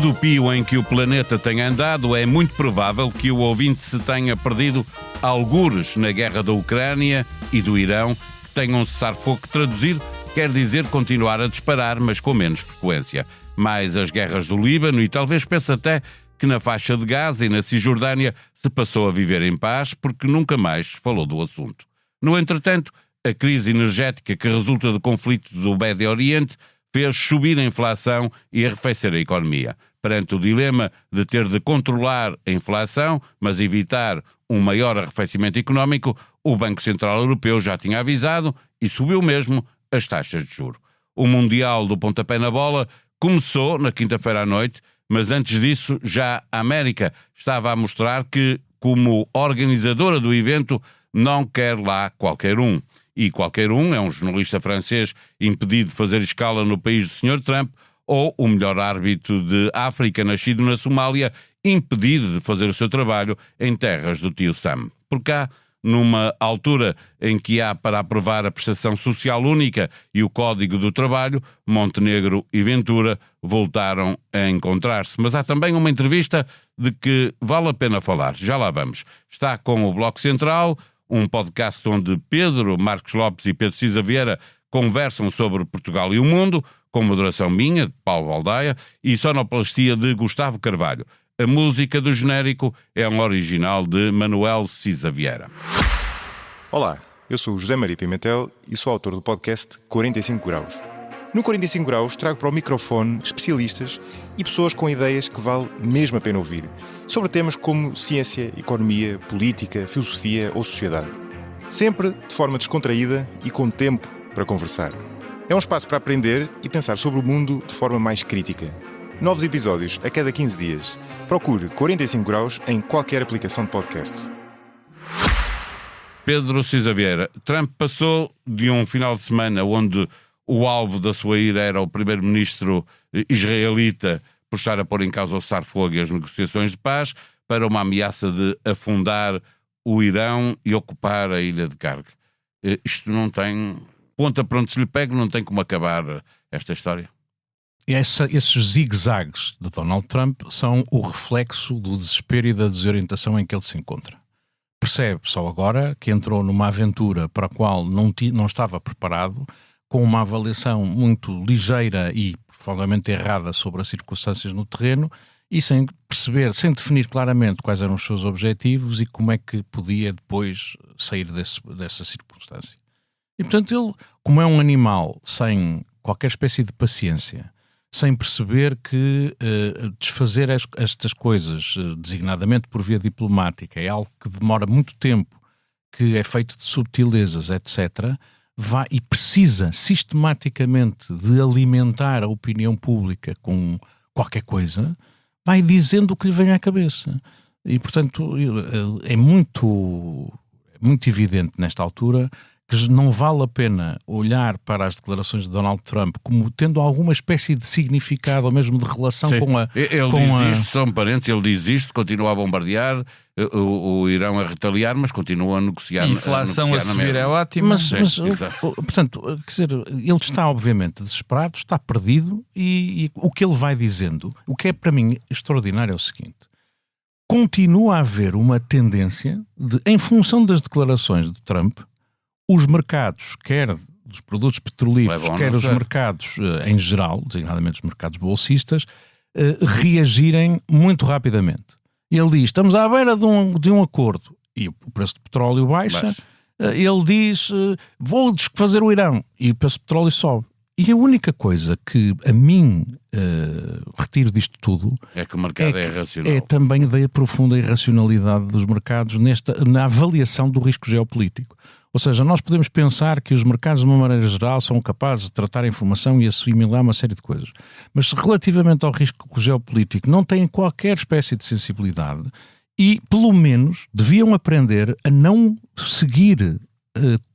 do pio em que o planeta tem andado, é muito provável que o ouvinte se tenha perdido algures na guerra da Ucrânia e do Irão, que tenham cessar-fogo, que traduzir quer dizer continuar a disparar, mas com menos frequência. Mais as guerras do Líbano e talvez pense até que na faixa de Gaza e na Cisjordânia se passou a viver em paz porque nunca mais falou do assunto. No entretanto, a crise energética que resulta do conflito do Médio Oriente fez subir a inflação e arrefecer a economia. Perante o dilema de ter de controlar a inflação, mas evitar um maior arrefecimento económico, o Banco Central Europeu já tinha avisado e subiu mesmo as taxas de juros. O Mundial do Pontapé na Bola começou na quinta-feira à noite, mas antes disso já a América estava a mostrar que, como organizadora do evento, não quer lá qualquer um. E qualquer um é um jornalista francês impedido de fazer escala no país do Sr. Trump, ou o melhor árbitro de África nascido na Somália impedido de fazer o seu trabalho em terras do tio Sam. Por cá, numa altura em que há para aprovar a prestação social única e o Código do Trabalho, Montenegro e Ventura voltaram a encontrar-se. Mas há também uma entrevista de que vale a pena falar. Já lá vamos. Está com o Bloco Central, um podcast onde Pedro Marcos Lopes e Pedro Cisa Vieira conversam sobre Portugal e o mundo, com moderação minha, de Paulo Valdaia, e sonoplastia de Gustavo Carvalho. A música do genérico é um original de Manuel Cisa Vieira. Olá, eu sou o José Maria Pimentel e sou autor do podcast 45 Graus. No 45 Graus trago para o microfone especialistas e pessoas com ideias que vale mesmo a pena ouvir, sobre temas como ciência, economia, política, filosofia ou sociedade. Sempre de forma descontraída e com tempo para conversar. É um espaço para aprender e pensar sobre o mundo de forma mais crítica. Novos episódios a cada 15 dias. Procure 45 Graus em qualquer aplicação de podcast. Pedro Cisa Vieira, Trump passou de um final de semana onde o alvo da sua ira era o primeiro-ministro israelita por estar a pôr em causa o cessar-fogo e as negociações de paz, para uma ameaça de afundar o Irão e ocupar a ilha de Karg. Isto não tem ponta para onde se lhe pega, não tem como acabar esta história. Esses zigue-zagues de Donald Trump são o reflexo do desespero e da desorientação em que ele se encontra. Percebe só agora que entrou numa aventura para a qual não estava preparado, com uma avaliação muito ligeira e provavelmente errada sobre as circunstâncias no terreno e sem perceber, sem definir claramente quais eram os seus objetivos e como é que podia depois sair dessa circunstância. E portanto ele, como é um animal sem qualquer espécie de paciência, sem perceber que desfazer estas coisas, designadamente por via diplomática, é algo que demora muito tempo, que é feito de subtilezas, etc., vai e precisa sistematicamente de alimentar a opinião pública com qualquer coisa, vai dizendo o que lhe vem à cabeça. E, portanto, é muito evidente nesta altura que não vale a pena olhar para as declarações de Donald Trump como tendo alguma espécie de significado ou mesmo de relação com a... Ele diz isto, só um parênteses, ele diz isto, continua a bombardear, o Irão a retaliar, mas continua a negociar. A inflação a subir é ótima. Portanto, quer dizer, ele está obviamente desesperado, está perdido e o que ele vai dizendo, o que é para mim extraordinário é o seguinte: continua a haver uma tendência de, em função das declarações de Trump, os mercados, quer dos produtos petrolíferos, quer os mercados em geral, designadamente os mercados bolsistas, reagirem muito rapidamente. Ele diz, estamos à beira de um acordo, e o preço do petróleo baixa. Ele diz, vou desfazer o Irão, e o preço do petróleo sobe. E a única coisa que a mim retiro disto tudo é que o mercado é irracional. É também da profunda irracionalidade dos mercados na avaliação do risco geopolítico. Ou seja, nós podemos pensar que os mercados, de uma maneira geral, são capazes de tratar a informação e assimilar uma série de coisas. Mas relativamente ao risco geopolítico, não têm qualquer espécie de sensibilidade e, pelo menos, deviam aprender a não seguir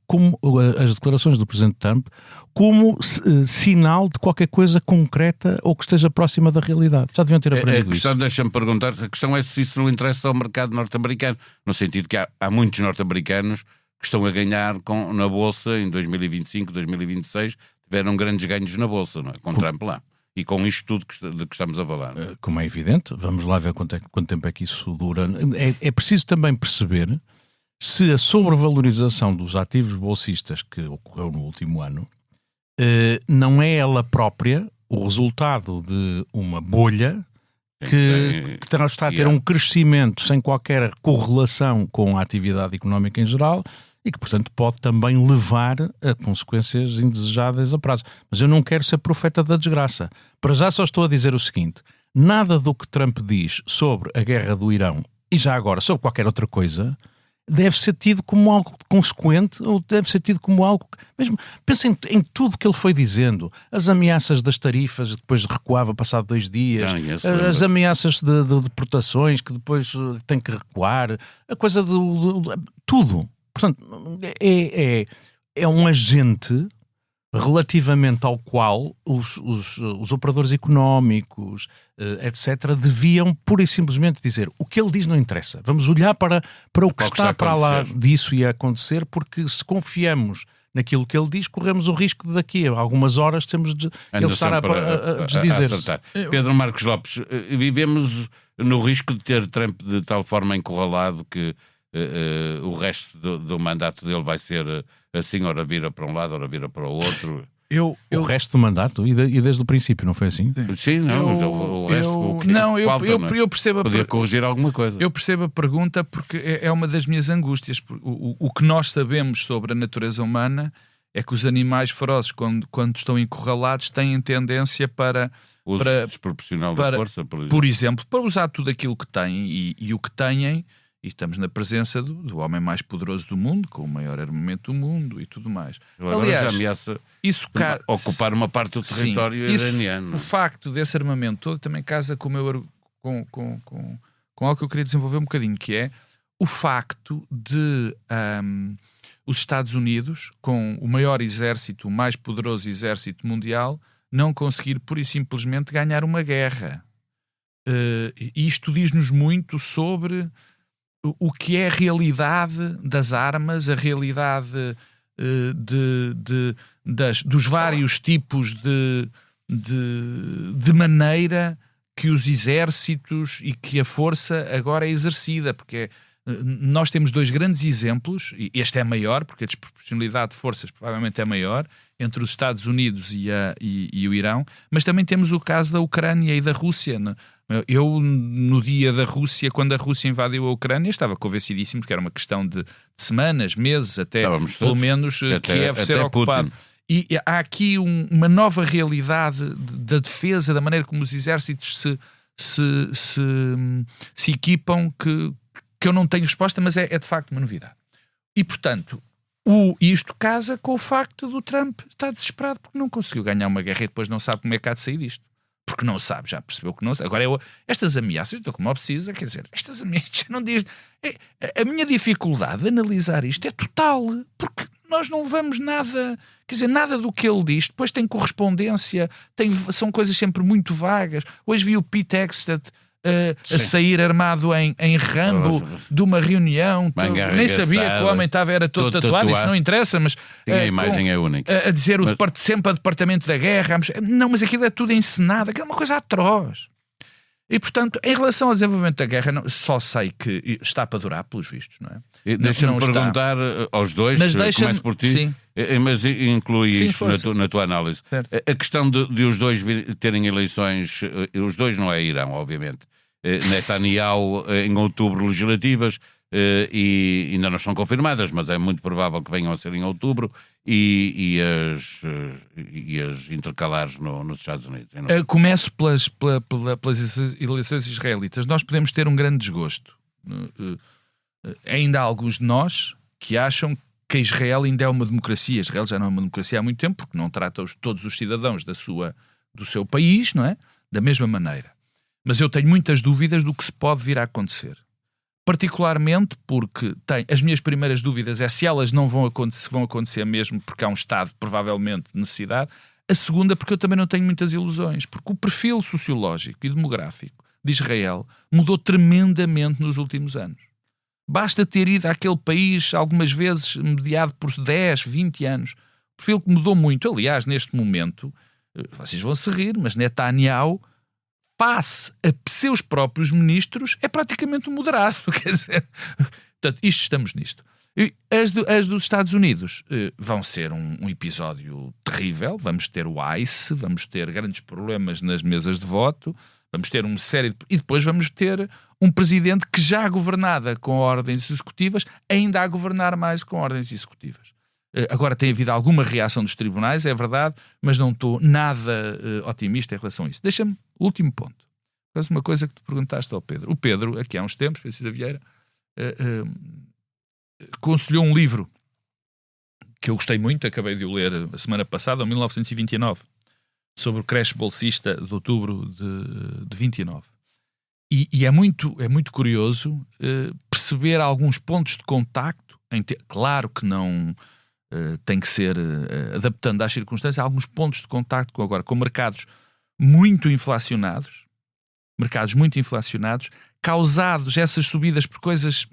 como as declarações do Presidente Trump como sinal de qualquer coisa concreta ou que esteja próxima da realidade. Já deviam ter aprendido isso. Deixa-me perguntar, a questão é se isso não interessa ao mercado norte-americano, no sentido que há muitos norte-americanos que estão a ganhar na Bolsa em 2025, 2026, tiveram grandes ganhos na Bolsa, não é? Com Trump lá. e com isto tudo de que estamos a falar. Como é evidente, vamos lá ver quanto tempo é que isso dura. É preciso também perceber se a sobrevalorização dos ativos bolsistas que ocorreu no último ano não é ela própria o resultado de uma bolha que está a ter um crescimento sem qualquer correlação com a atividade económica em geral e que, portanto, pode também levar a consequências indesejáveis a prazo. Mas eu não quero ser profeta da desgraça. Para já só estou a dizer o seguinte: nada do que Trump diz sobre a guerra do Irão e já agora sobre qualquer outra coisa deve ser tido como algo consequente ou deve ser tido como algo... Mesmo, pensem em tudo que ele foi dizendo. As ameaças das tarifas, depois recuava passado 2 dias. As ameaças de deportações, que depois tem que recuar. A coisa tudo. Portanto, é um agente relativamente ao qual os operadores económicos, etc., deviam pura e simplesmente dizer: o que ele diz não interessa. Vamos olhar para o que está para lá disso e a acontecer, porque se confiamos naquilo que ele diz, corremos o risco de daqui a algumas horas temos de ele estar a desdizer-se. Pedro Marcos Lopes, vivemos no risco de ter Trump de tal forma encurralado que o resto do mandato dele vai ser assim, ora vira para um lado, ora vira para o outro. O resto do mandato? E desde o princípio, não foi assim? Sim, não. O resto... Eu percebo... Podia corrigir alguma coisa. Eu percebo a pergunta porque é uma das minhas angústias. O que nós sabemos sobre a natureza humana é que os animais ferozes, quando estão encurralados, têm tendência para... Uso desproporcional da força, por exemplo, para usar tudo aquilo que têm e o que têm... E estamos na presença do homem mais poderoso do mundo, com o maior armamento do mundo e tudo mais. Aliás, já ameaça ocupar uma parte do território iraniano. O facto desse armamento todo também casa com algo que eu queria desenvolver um bocadinho, que é o facto de os Estados Unidos, com o maior exército, o mais poderoso exército mundial, não conseguir pura e simplesmente ganhar uma guerra. E isto diz-nos muito sobre... o que é a realidade das armas, a realidade dos vários tipos de maneira que os exércitos e que a força agora é exercida, porque nós temos 2 grandes exemplos, e este é maior, porque a desproporcionalidade de forças provavelmente é maior, entre os Estados Unidos e o Irão, mas também temos o caso da Ucrânia e da Rússia. Eu, no dia da Rússia, quando a Rússia invadiu a Ucrânia, estava convencidíssimo que era uma questão de semanas, meses, até pelo menos Kiev ser ocupado. E há aqui uma nova realidade da defesa, da maneira como os exércitos se equipam, que eu não tenho resposta, mas é de facto uma novidade. E, portanto, isto casa com o facto do Trump estar desesperado porque não conseguiu ganhar uma guerra e depois não sabe como é que há de sair disto. Porque não sabe, já percebeu que não sabe. Agora, estas ameaças, estou como precisa, quer dizer, estas ameaças não diz... A minha dificuldade de analisar isto é total, porque nós não vamos nada... Quer dizer, nada do que ele diz, depois tem correspondência, são coisas sempre muito vagas. Hoje vi o Pete Hegseth a sair armado em Rambo de uma reunião, nem sabia que o homem era todo tatuado, isso não interessa, mas a imagem é única. A dizer sempre a Departamento da Guerra, não, mas aquilo é tudo encenado, aquilo é uma coisa atroz. E, portanto, em relação ao desenvolvimento da guerra, só sei que está para durar, pelos vistos, não é? Deixa-me perguntar aos dois, começo por ti, sim. Mas inclui sim, isto na tua análise. Certo. A questão de os dois terem eleições, os dois não é Irão, obviamente. Netanyahu em outubro legislativas e ainda não estão confirmadas, mas é muito provável que venham a ser em outubro e as intercalares nos Estados Unidos. Começo pelas eleições israelitas. Nós podemos ter um grande desgosto. Ainda há alguns de nós que acham que Israel ainda é uma democracia. Israel já não é uma democracia há muito tempo, porque não trata todos os cidadãos do seu país, não é? Da mesma maneira. Mas eu tenho muitas dúvidas do que se pode vir a acontecer. Particularmente porque as minhas primeiras dúvidas é se elas não vão acontecer mesmo porque há um Estado provavelmente de necessidade. A segunda porque eu também não tenho muitas ilusões, porque o perfil sociológico e demográfico de Israel mudou tremendamente nos últimos anos. Basta ter ido àquele país algumas vezes mediado por 10, 20 anos. O perfil que mudou muito. Aliás, neste momento, vocês vão se rir, mas Netanyahu, face a seus próprios ministros, é praticamente um moderado. Quer dizer, portanto, estamos nisto. E as dos Estados Unidos vão ser um episódio terrível. Vamos ter o ICE, vamos ter grandes problemas nas mesas de voto, vamos ter uma série de... E depois vamos ter um presidente que já governada com ordens executivas, ainda a governar mais com ordens executivas. Agora tem havido alguma reação dos tribunais, é verdade, mas não estou nada otimista em relação a isso. Deixa-me, último ponto. Mas uma coisa que tu perguntaste ao Pedro. O Pedro, aqui há uns tempos, Francisco da Vieira, aconselhou um livro que eu gostei muito, acabei de o ler a semana passada, em 1929, sobre o crash bolsista de outubro de 29. E é muito curioso perceber alguns pontos de contacto, claro que não tem que ser adaptando às circunstâncias, alguns pontos de contacto com mercados muito inflacionados, causados essas subidas por coisas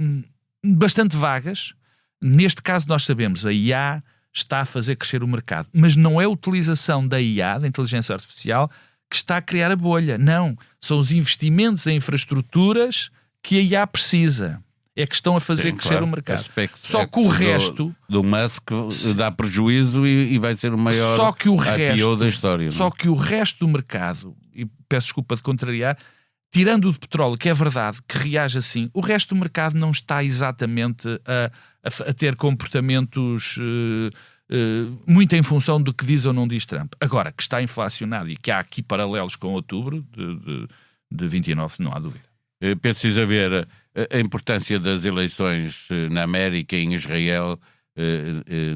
bastante vagas. Neste caso nós sabemos, a IA está a fazer crescer o mercado, mas não é a utilização da IA, da inteligência artificial, que está a criar a bolha. Não, são os investimentos em infraestruturas que a IA precisa. É que estão a fazer crescer o mercado. Só que o resto... Do Musk dá prejuízo e vai ser o maior IPO da história. Só que o resto do mercado, e peço desculpa de contrariar, tirando o de petróleo, que é verdade, que reage assim, o resto do mercado não está exatamente a ter comportamentos muito em função do que diz ou não diz Trump. Agora, que está inflacionado e que há aqui paralelos com outubro de 29, não há dúvida. Precisa ver a importância das eleições na América e em Israel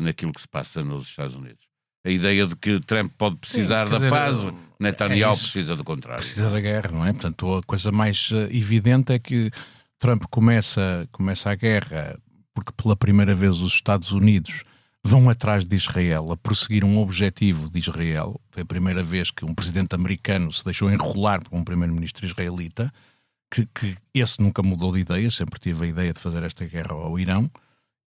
naquilo que se passa nos Estados Unidos. A ideia de que Trump pode precisar da paz, Netanyahu precisa do contrário. Precisa da guerra, não é? Portanto, a coisa mais evidente é que Trump começa a guerra porque pela primeira vez os Estados Unidos vão atrás de Israel, a perseguir um objetivo de Israel. Foi a primeira vez que um presidente americano se deixou enrolar por um primeiro-ministro israelita, que esse nunca mudou de ideia, sempre teve a ideia de fazer esta guerra ao Irão,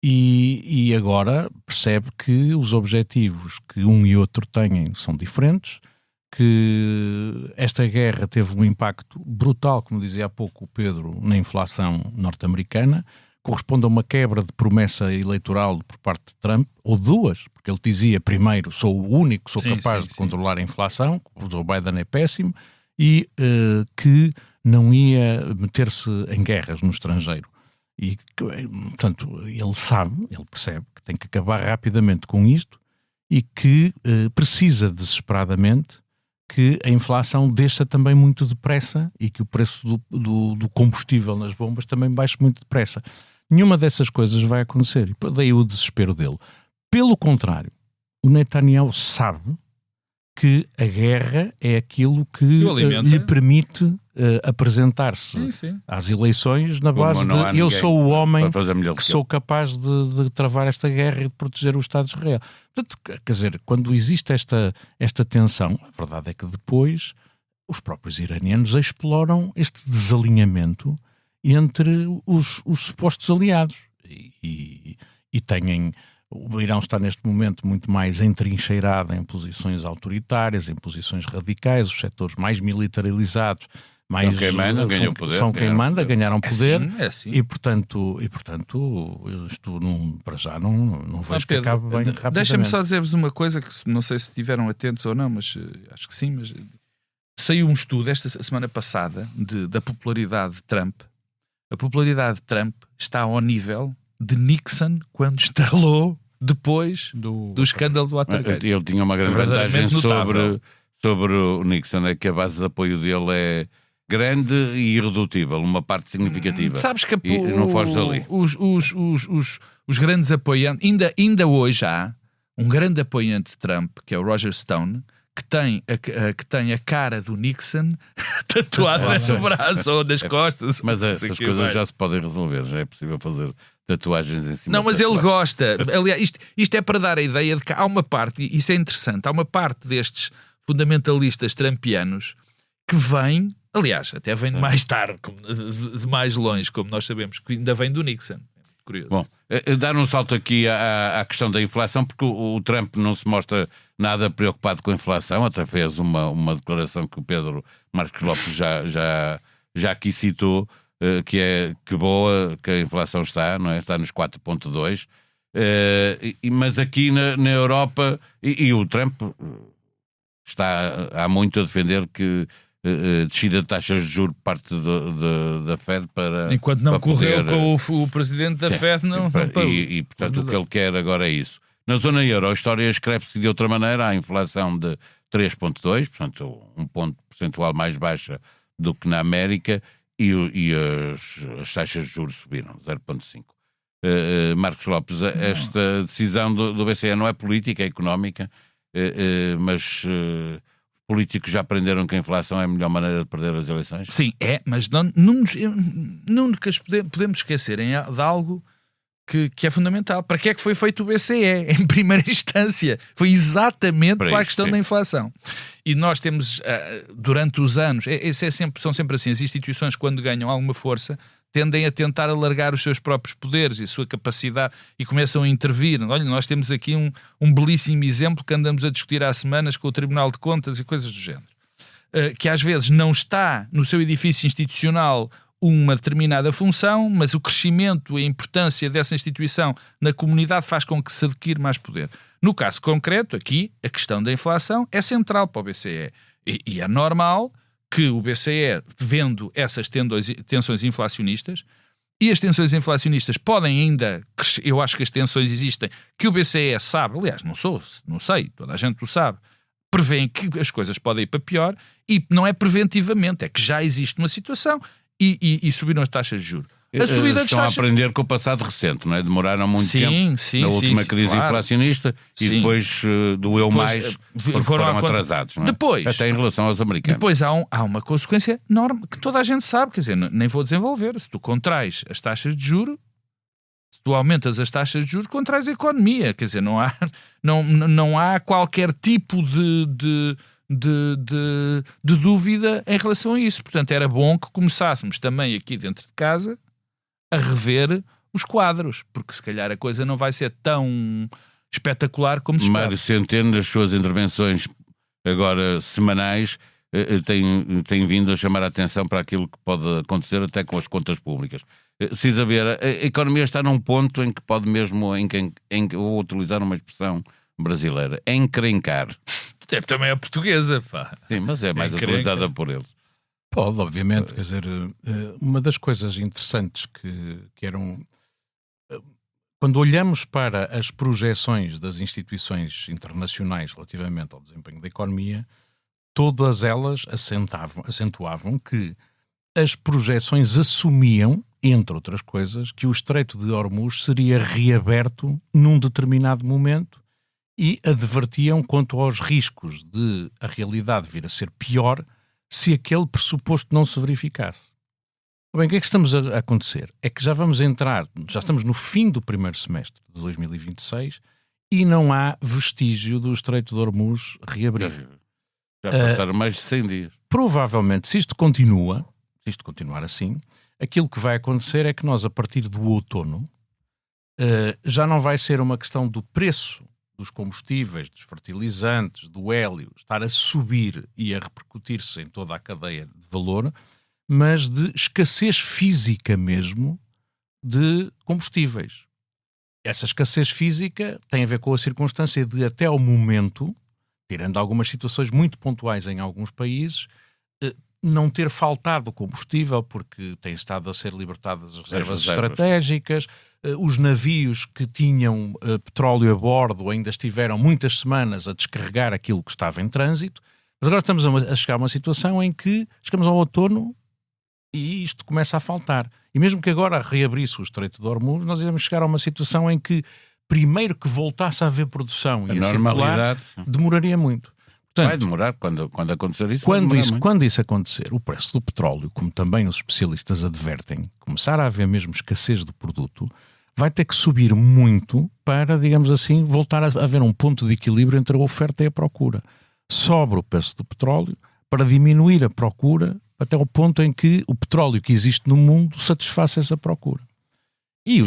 e agora percebe que os objetivos que um e outro têm são diferentes, que esta guerra teve um impacto brutal, como dizia há pouco o Pedro, na inflação norte-americana, corresponde a uma quebra de promessa eleitoral por parte de Trump, ou duas, porque ele dizia, primeiro, sou o único que sou capaz de controlar a inflação, o Joe Biden é péssimo, e que não ia meter-se em guerras no estrangeiro. E, portanto, ele percebe que tem que acabar rapidamente com isto e que precisa desesperadamente que a inflação desça também muito depressa e que o preço do combustível nas bombas também baixe muito depressa. Nenhuma dessas coisas vai acontecer. E daí o desespero dele. Pelo contrário, o Netanyahu sabe que a guerra é aquilo que lhe permite apresentar-se às eleições na base de eu sou o homem que sou capaz de travar esta guerra e de proteger o Estado de Israel. Portanto, quer dizer, quando existe esta tensão, a verdade é que depois os próprios iranianos exploram este desalinhamento entre os supostos aliados e têm... O Irão está neste momento muito mais entrincheirado em posições autoritárias, em posições radicais, os setores mais militarizados, mais são quem manda, ganharam poder, é assim. E portanto isto para já não vejo que acabe bem rapidamente. Deixa-me só dizer-vos uma coisa que não sei se estiveram atentos ou não, mas acho que sim, mas saiu um estudo esta semana passada da popularidade de Trump. A popularidade de Trump está ao nível de Nixon quando estrelou depois do escândalo do Watergate. Ele tinha uma grande vantagem sobre o Nixon, é que a base de apoio dele é grande e irredutível, uma parte significativa. Sabes que não foges dali. Os grandes apoiantes, ainda hoje há um grande apoiante de Trump, que é o Roger Stone, que tem a cara do Nixon tatuada no braço ou nas costas. Mas essas coisas já se podem resolver, já é possível fazer tatuagens em cima. Não, mas ele gosta. Aliás, isto é para dar a ideia de que há uma parte, e isso é interessante, há uma parte destes fundamentalistas trumpianos que vem, aliás, até vem mais tarde, de mais longe, como nós sabemos, que ainda vem do Nixon. curioso. Bom, dar um salto aqui à questão da inflação, porque o Trump não se mostra nada preocupado com a inflação, até fez uma declaração que o Pedro Marcos Lopes já aqui citou, que boa que a inflação está, não é? Está nos 4,2%, mas aqui na Europa, e o Trump está há muito a defender que descida de taxas de juros por parte da Fed para... Enquanto não para correu poder, com o presidente da Fed, não parou. E portanto o que ele quer agora é isso. Na zona euro a história escreve-se de outra maneira, há inflação de 3,2%, portanto um ponto percentual mais baixa do que na América, e as taxas de juros subiram, 0,5%. Marcos Lopes, esta decisão do BCE não é política, é económica, mas políticos já aprenderam que a inflação é a melhor maneira de perder as eleições? Sim, mas não nunca podemos esquecer de algo que é fundamental. Para que é que foi feito o BCE? Em primeira instância, foi exatamente para a questão da inflação. E nós temos, durante os anos, são sempre assim, as instituições, quando ganham alguma força, tendem a tentar alargar os seus próprios poderes e a sua capacidade e começam a intervir. Olha, nós temos aqui um belíssimo exemplo que andamos a discutir há semanas com o Tribunal de Contas e coisas do género. Que às vezes não está no seu edifício institucional uma determinada função, mas o crescimento e a importância dessa instituição na comunidade faz com que se adquire mais poder. No caso concreto, aqui, a questão da inflação é central para o BCE. E é normal que o BCE, vendo essas tensões inflacionistas, e as tensões inflacionistas podem ainda crescer, eu acho que as tensões existem, que o BCE sabe, aliás, não sei, toda a gente o sabe, prevêem que as coisas podem ir para pior, e não é preventivamente, é que já existe uma situação e subiram as taxas de juros. A subida Estão a aprender com o passado recente, não é? Demoraram muito tempo na última crise inflacionista e depois doeu mais porque foram atrasados, não é? Depois, até em relação aos americanos. Depois há uma consequência enorme que toda a gente sabe, quer dizer, nem vou desenvolver. Se tu contrais as taxas de juros, se tu aumentas as taxas de juros, contrais a economia. Quer dizer, não há qualquer tipo de dúvida em relação a isso. Portanto, era bom que começássemos também aqui dentro de casa a rever os quadros, porque se calhar a coisa não vai ser tão espetacular como se espera. Mário Centeno, nas suas intervenções agora semanais, tem vindo a chamar a atenção para aquilo que pode acontecer até com as contas públicas. Precisa ver, a economia está num ponto em que pode mesmo, vou utilizar uma expressão brasileira, encrencar. Também é portuguesa, pá. Sim, mas é mais utilizada por eles. Pode, obviamente, quer dizer, uma das coisas interessantes que eram... Quando olhamos para as projeções das instituições internacionais relativamente ao desempenho da economia, todas elas acentuavam que as projeções assumiam, entre outras coisas, que o Estreito de Hormuz seria reaberto num determinado momento e advertiam quanto aos riscos de a realidade vir a ser pior se aquele pressuposto não se verificasse. Bem, o que é que estamos a acontecer? É que já estamos no fim do primeiro semestre de 2026 e não há vestígio do Estreito de Hormuz reabrir. Já passaram mais de 100 dias. Provavelmente, se isto continuar assim, aquilo que vai acontecer é que nós, a partir do outono, já não vai ser uma questão do preço dos combustíveis, dos fertilizantes, do hélio, estar a subir e a repercutir-se em toda a cadeia de valor, mas de escassez física mesmo de combustíveis. Essa escassez física tem a ver com a circunstância de, até ao momento, tirando algumas situações muito pontuais em alguns países, não ter faltado combustível porque têm estado a ser libertadas as reservas estratégicas, os navios que tinham petróleo a bordo ainda estiveram muitas semanas a descarregar aquilo que estava em trânsito, mas agora estamos a chegar a uma situação em que chegamos ao outono e isto começa a faltar. E mesmo que agora reabrisse o Estreito de Hormuz, nós íamos chegar a uma situação em que, primeiro que voltasse a haver produção e a circular, demoraria muito. Portanto, vai demorar quando acontecer isso. Quando isso acontecer, o preço do petróleo, como também os especialistas advertem, começar a haver mesmo escassez do produto, vai ter que subir muito para, digamos assim, voltar a haver um ponto de equilíbrio entre a oferta e a procura. Sobe o preço do petróleo para diminuir a procura até ao ponto em que o petróleo que existe no mundo satisfaça essa procura. E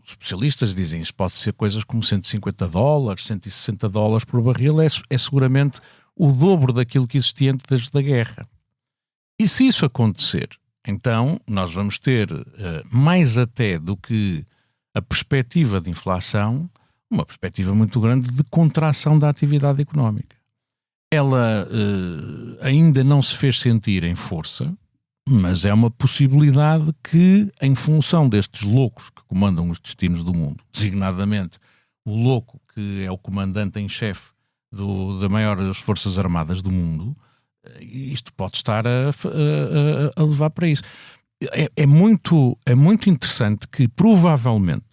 os especialistas dizem que pode ser coisas como $150, $160 por barril, é seguramente o dobro daquilo que existia antes da guerra. E se isso acontecer, então nós vamos ter mais até do que a perspectiva de inflação, uma perspectiva muito grande de contração da atividade económica. Ela ainda não se fez sentir em força, mas é uma possibilidade que, em função destes loucos que comandam os destinos do mundo, designadamente o louco que é o comandante em chefe da maior das Forças Armadas do mundo, isto pode estar a levar para isso. É muito interessante que, provavelmente,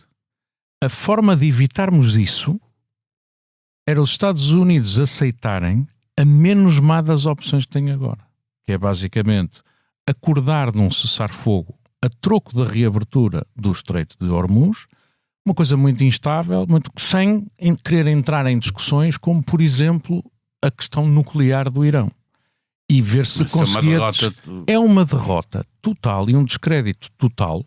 a forma de evitarmos isso era os Estados Unidos aceitarem a menos má das opções que têm agora, que é basicamente acordar num cessar-fogo a troco da reabertura do Estreito de Hormuz, uma coisa muito instável, sem querer entrar em discussões como, por exemplo, a questão nuclear do Irão. E ver se conseguia... É uma derrota total e um descrédito total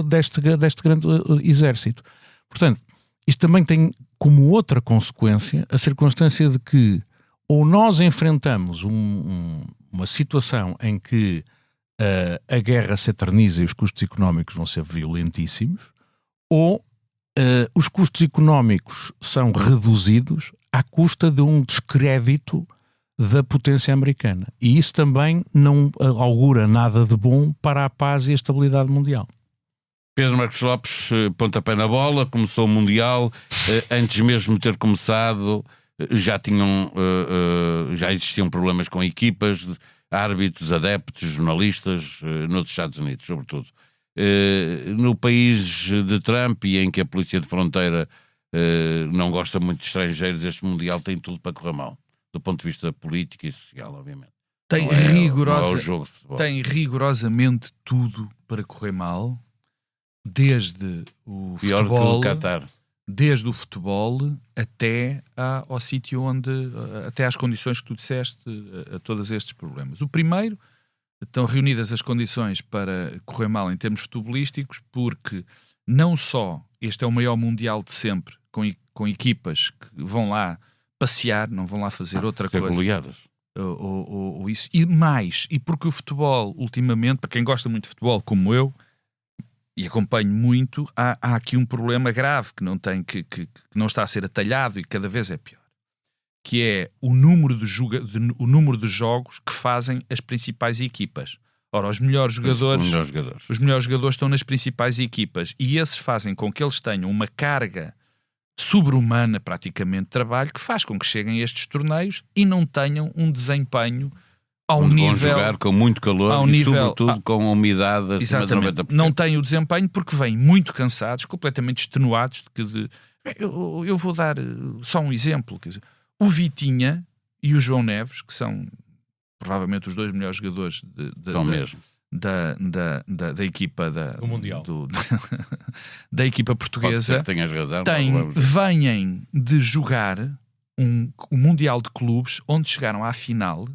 deste grande exército. Portanto, isto também tem como outra consequência a circunstância de que ou nós enfrentamos uma situação em que a guerra se eterniza e os custos económicos vão ser violentíssimos, ou os custos económicos são reduzidos à custa de um descrédito da potência americana. E isso também não augura nada de bom para a paz e a estabilidade mundial. Pedro Marcos Lopes, pontapé na bola, começou o Mundial, antes mesmo de ter começado já existiam problemas com equipas, árbitros, adeptos, jornalistas, nos Estados Unidos, sobretudo. No país de Trump e em que a polícia de fronteira não gosta muito de estrangeiros, este Mundial tem tudo para correr mal, do ponto de vista político e social, obviamente. Tem rigorosamente tudo para correr mal, desde o pior futebol, que o Qatar. Desde o futebol até ao sítio até às condições que tu disseste, a todos estes problemas. O primeiro, estão reunidas as condições para correr mal em termos futebolísticos, porque não só este é o maior Mundial de sempre, com equipas que vão lá passear, não vão lá fazer outra coisa. Goleadas. Ou isso. E porque o futebol, ultimamente, para quem gosta muito de futebol, como eu, e acompanho muito, há aqui um problema grave que não está a ser atalhado e cada vez é pior, que é o número de jogos que fazem as principais equipas. Ora, os melhores jogadores estão nas principais equipas e esses fazem com que eles tenham uma carga sobre-humana, praticamente, de trabalho, que faz com que cheguem a estes torneios e não tenham um desempenho ao onde nível... vão jogar com muito calor e, sobretudo, com umidade acima de 90%. Não têm o desempenho porque vêm muito cansados, completamente extenuados. Eu vou dar só um exemplo. Quer dizer, o Vitinha e o João Neves, que são provavelmente os dois melhores jogadores da equipa do Mundial. Da equipa portuguesa, pode ser que tenhas razão, vêm de jogar um Mundial de Clubes onde chegaram à final.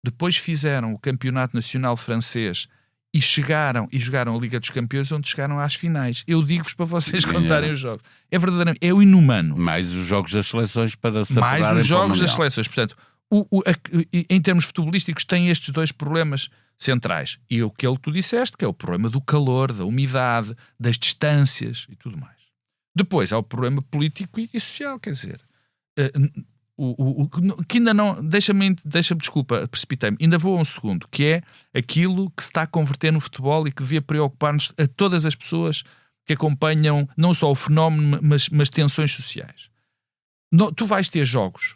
Depois fizeram o Campeonato Nacional Francês e jogaram a Liga dos Campeões, onde chegaram às finais. Eu digo-vos para vocês contarem os jogos. É verdadeiramente, é o inumano. Mais os jogos das seleções para se Mais os jogos das seleções. Portanto, em termos futebolísticos, tem estes dois problemas centrais. E aquele que tu disseste, que é o problema do calor, da umidade, das distâncias e tudo mais. Depois há o problema político e social, quer dizer... que ainda não, deixa-me, desculpa, precipitei-me, ainda vou a um segundo, que é aquilo que se está a converter no futebol e que devia preocupar-nos a todas as pessoas que acompanham não só o fenómeno, mas tensões sociais. Tu vais ter jogos,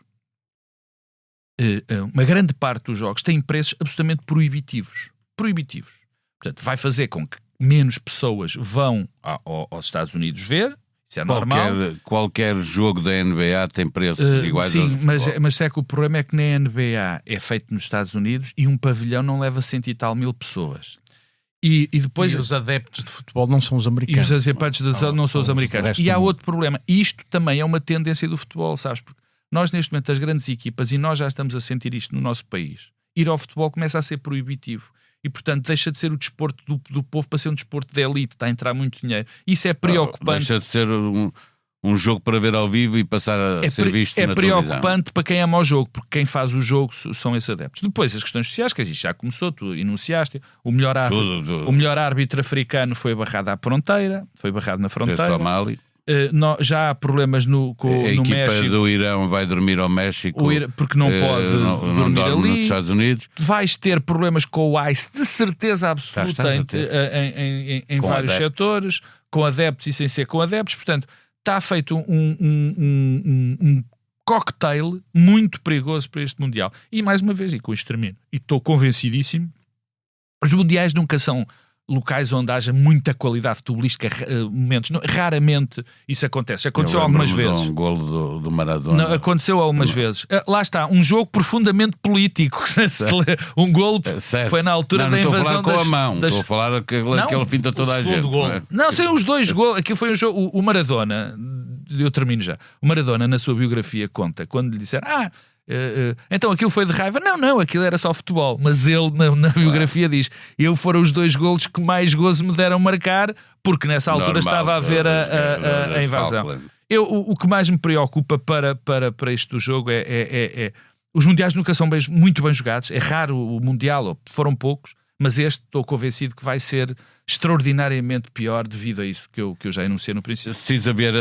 uma grande parte dos jogos tem preços absolutamente proibitivos. Portanto, vai fazer com que menos pessoas vão aos Estados Unidos ver. Isso é normal. Qualquer jogo da NBA tem preços iguais aos sim, mas é que o problema é que na NBA é feito nos Estados Unidos e um pavilhão não leva 100 e tal mil pessoas. E depois os adeptos de futebol não são os americanos. E os adeptos não são os americanos. E há outro problema. Isto também é uma tendência do futebol, sabes? Porque nós, neste momento, as grandes equipas, e nós já estamos a sentir isto no nosso país, ir ao futebol começa a ser proibitivo. e, portanto, deixa de ser o desporto do povo para ser um desporto de elite, está a entrar muito dinheiro. Isso é preocupante. Deixa de ser um jogo para ver ao vivo e passar a ser visto na televisão. É preocupante para quem ama o jogo, porque quem faz o jogo são esses adeptos. Depois, as questões sociais, que já começou, tu enunciaste, o melhor árbitro africano foi barrado à fronteira, foi barrado na fronteira. Já há problemas no México. A equipa do Irão vai dormir ao México porque não pode não dormir ali. Nos Estados Unidos. Vais ter problemas com o ICE, de certeza absoluta, em vários setores, com adeptos e sem ser com adeptos. Portanto, está feito um cocktail muito perigoso para este Mundial. E mais uma vez, e com isto termino, e estou convencidíssimo, os Mundiais nunca são locais onde haja muita qualidade futebolística, momentos. Raramente isso acontece. Aconteceu algumas vezes. Um golo do Maradona. Não, aconteceu algumas vezes. Lá está, um jogo profundamente político. Um golo foi na altura da invasão. Não estou a falar com a mão, estou a falar aquele finta toda a gente. Não, sei os dois golos. Aqui foi um jogo. O Maradona, eu termino já. O Maradona, na sua biografia, conta quando lhe disseram: então aquilo foi de raiva. Não, aquilo era só futebol. Mas ele na biografia diz: foram os 2 golos que mais gozo me deram marcar, porque nessa altura estava a ver a invasão. O que mais me preocupa para isto do jogo é os mundiais nunca são muito bem jogados. É raro o mundial, foram poucos, mas este estou convencido que vai ser extraordinariamente pior devido a isso que eu já enunciei no princípio.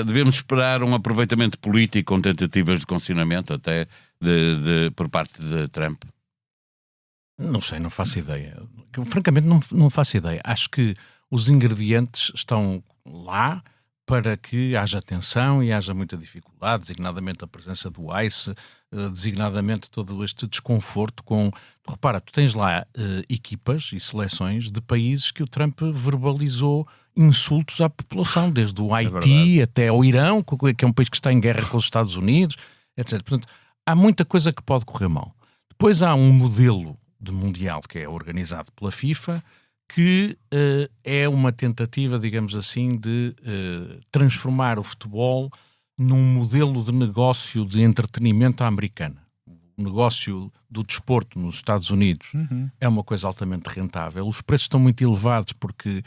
Devemos esperar um aproveitamento político com tentativas de condicionamento até por parte de Trump? Não sei, não faço ideia. Francamente, não faço ideia. Acho que os ingredientes estão lá para que haja tensão e haja muita dificuldade, designadamente a presença do ICE, designadamente todo este desconforto com... Repara, tu tens lá equipas e seleções de países que o Trump verbalizou insultos à população, desde o Haiti até ao Irão, que é um país que está em guerra com os Estados Unidos, etc. Portanto, há muita coisa que pode correr mal. Depois há um modelo de mundial que é organizado pela FIFA, que é uma tentativa, digamos assim, de transformar o futebol num modelo de negócio de entretenimento à americana. O negócio do desporto nos Estados Unidos é uma coisa altamente rentável. Os preços estão muito elevados porque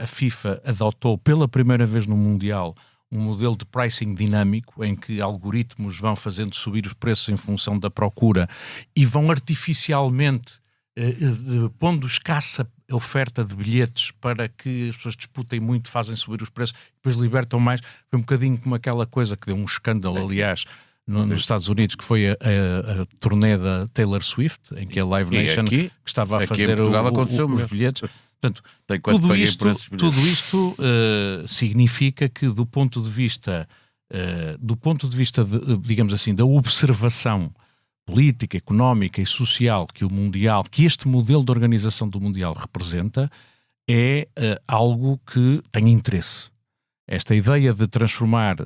a FIFA adotou pela primeira vez no Mundial um modelo de pricing dinâmico em que algoritmos vão fazendo subir os preços em função da procura e vão artificialmente pondo escassa oferta de bilhetes para que as pessoas disputem muito, fazem subir os preços, depois libertam mais. Foi um bocadinho como aquela coisa que deu um escândalo, aliás, nos Estados Unidos, que foi a turnê da Taylor Swift, em que a Live Nation que estava a fazer os bilhetes. Portanto, tudo isto significa que do ponto de vista digamos assim, da observação política, económica e social que o Mundial, que este modelo de organização do Mundial representa, é algo que tem interesse. Esta ideia de transformar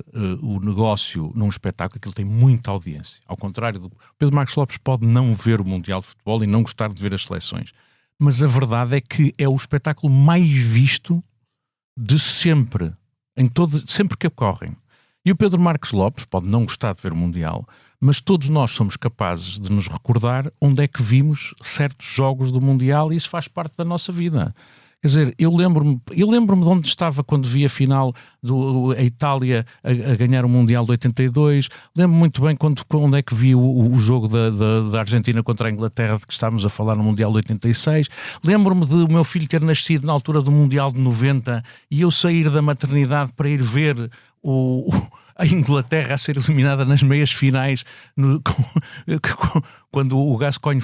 o negócio num espetáculo, que ele tem muita audiência. Ao contrário do Pedro Marcos Lopes, pode não ver o Mundial de Futebol e não gostar de ver as seleções. Mas a verdade é que é o espetáculo mais visto de sempre, sempre que ocorrem. E o Pedro Marcos Lopes pode não gostar de ver o Mundial, mas todos nós somos capazes de nos recordar onde é que vimos certos jogos do Mundial e isso faz parte da nossa vida. Quer dizer, eu lembro-me de onde estava quando vi a final a Itália a ganhar o Mundial de 82. Lembro-me muito bem onde é que vi o jogo da Argentina contra a Inglaterra, de que estávamos a falar no Mundial de 86. Lembro-me de o meu filho ter nascido na altura do Mundial de 90 e eu sair da maternidade para ir ver a Inglaterra a ser eliminada nas meias finais quando o Gascoigne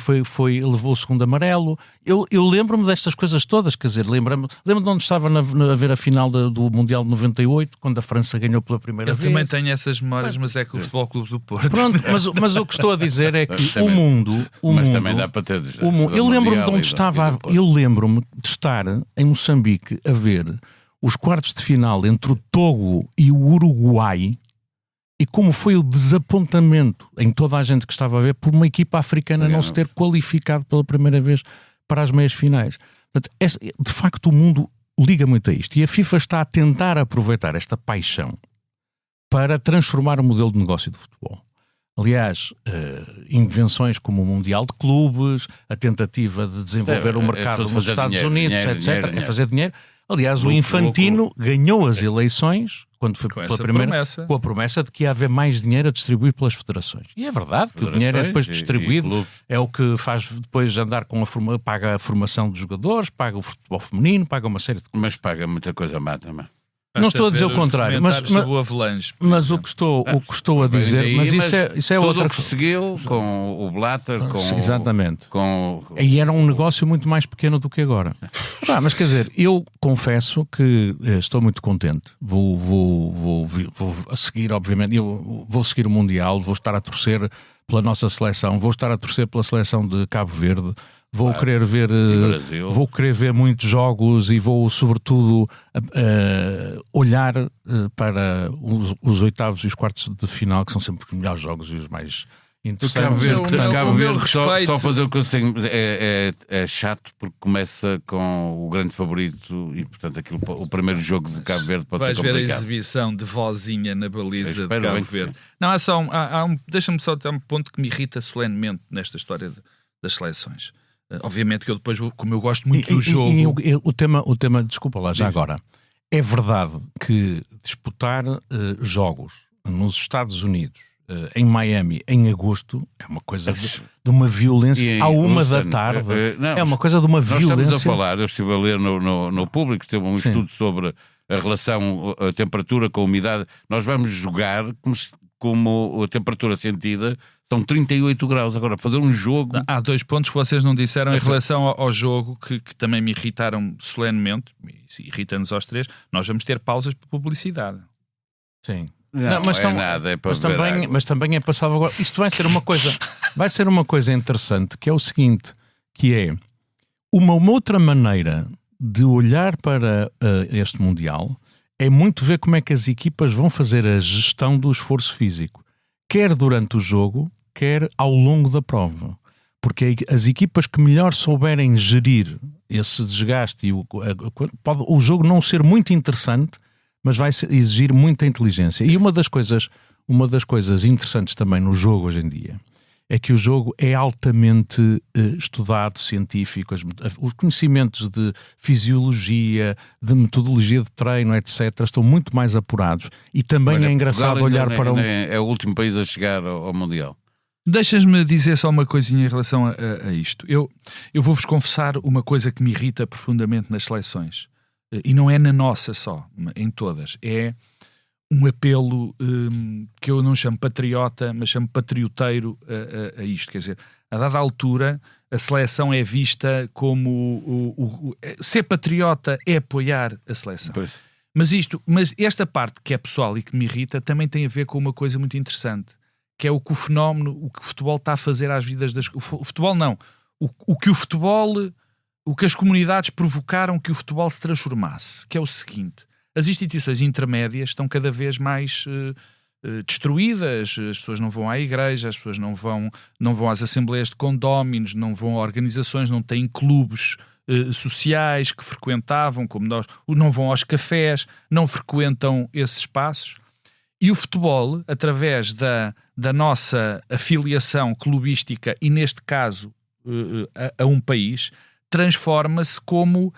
levou o segundo amarelo. Eu lembro-me destas coisas todas, quer dizer, lembro-me de onde estava a ver a final do Mundial de 98, quando a França ganhou pela primeira vez. Eu também tenho essas memórias, mas é que o Futebol Clube do Porto. Pronto, mas o que estou a dizer é que o mundo também dá para ter eu lembro-me de onde estava, eu lembro-me de estar em Moçambique a ver os quartos de final entre o Togo e o Uruguai, e como foi o desapontamento em toda a gente que estava a ver por uma equipa africana não se ter qualificado pela primeira vez para as meias finais. Portanto, de facto, o mundo liga muito a isto. E a FIFA está a tentar aproveitar esta paixão para transformar o modelo de negócio do futebol. Aliás, invenções como o Mundial de Clubes, a tentativa de desenvolver o mercado nos Estados Unidos, etc., é fazer dinheiro. Aliás, o Infantino ganhou as eleições quando foi pela primeira, com a promessa de que ia haver mais dinheiro a distribuir pelas federações. E é verdade que o dinheiro é depois distribuído, é o que faz depois andar com paga a formação dos jogadores, paga o futebol feminino, paga uma série de coisas. Mas paga muita coisa má também. Não estou a dizer o contrário, mas o que estou a dizer, isso é outra coisa. Tudo o que seguiu com o Blatter, exatamente. E era um negócio muito mais pequeno do que agora. Mas quer dizer, eu confesso que estou muito contente. Vou seguir, obviamente, eu vou seguir o Mundial, vou estar a torcer pela nossa seleção, vou estar a torcer pela seleção de Cabo Verde. Vou querer ver muitos jogos e vou, sobretudo, olhar para os oitavos e os quartos de final, que são sempre os melhores jogos e os mais interessantes. Cabo Verde, só fazer o que eu tenho é chato, porque começa com o grande favorito e, portanto, o primeiro jogo de Cabo Verde pode ser complicado. Vais ver a exibição de vozinha na baliza de Cabo Verde. Não, deixa-me só ter um ponto que me irrita solenemente nesta história das seleções. Obviamente que eu depois, como eu gosto muito do jogo... O tema, desculpa lá, já agora. É verdade que disputar jogos nos Estados Unidos, em Miami, em agosto, é uma coisa de uma violência. À 1 da tarde, é uma coisa de uma violência. Nós estamos a falar, eu estive a ler no Público, teve um estudo sobre a relação, a temperatura com a umidade. Nós vamos jogar como a temperatura sentida são 38 graus. Agora, fazer um jogo... Há 2 pontos que vocês não disseram em relação ao jogo que também me irritaram solenemente, e irrita-nos aos 3. Nós vamos ter pausas por publicidade. Sim. Mas também é para salvaguardar. Isto vai ser uma coisa interessante, que é o seguinte, que é uma outra maneira de olhar para este Mundial é muito ver como é que as equipas vão fazer a gestão do esforço físico, quer durante o jogo, quer ao longo da prova. Porque as equipas que melhor souberem gerir esse desgaste, pode o jogo não ser muito interessante, mas vai exigir muita inteligência. E uma das coisas interessantes também no jogo hoje em dia é que o jogo é altamente estudado, científico. Os conhecimentos de fisiologia, de metodologia de treino, etc., estão muito mais apurados. E também é engraçado olhar para É o último país a chegar ao Mundial. Deixas-me dizer só uma coisinha em relação a isto. Eu vou-vos confessar uma coisa que me irrita profundamente nas seleções. E não é na nossa só, em todas. É um apelo que eu não chamo patriota, mas chamo patrioteiro a isto. Quer dizer, a dada altura, a seleção é vista como... ser patriota é apoiar a seleção. Pois. Mas esta parte que é pessoal e que me irrita também tem a ver com uma coisa muito interessante, que é o que o fenómeno, o que o futebol está a fazer às vidas das... O futebol não. O que o futebol... O que as comunidades provocaram que o futebol se transformasse, que é o seguinte: as instituições intermédias estão cada vez mais destruídas, as pessoas não vão à igreja, as pessoas não vão às assembleias de condóminos, não vão a organizações, não têm clubes sociais que frequentavam, como nós, não vão aos cafés, não frequentam esses espaços. E o futebol, através da nossa afiliação clubística e, neste caso, a um país, transforma-se como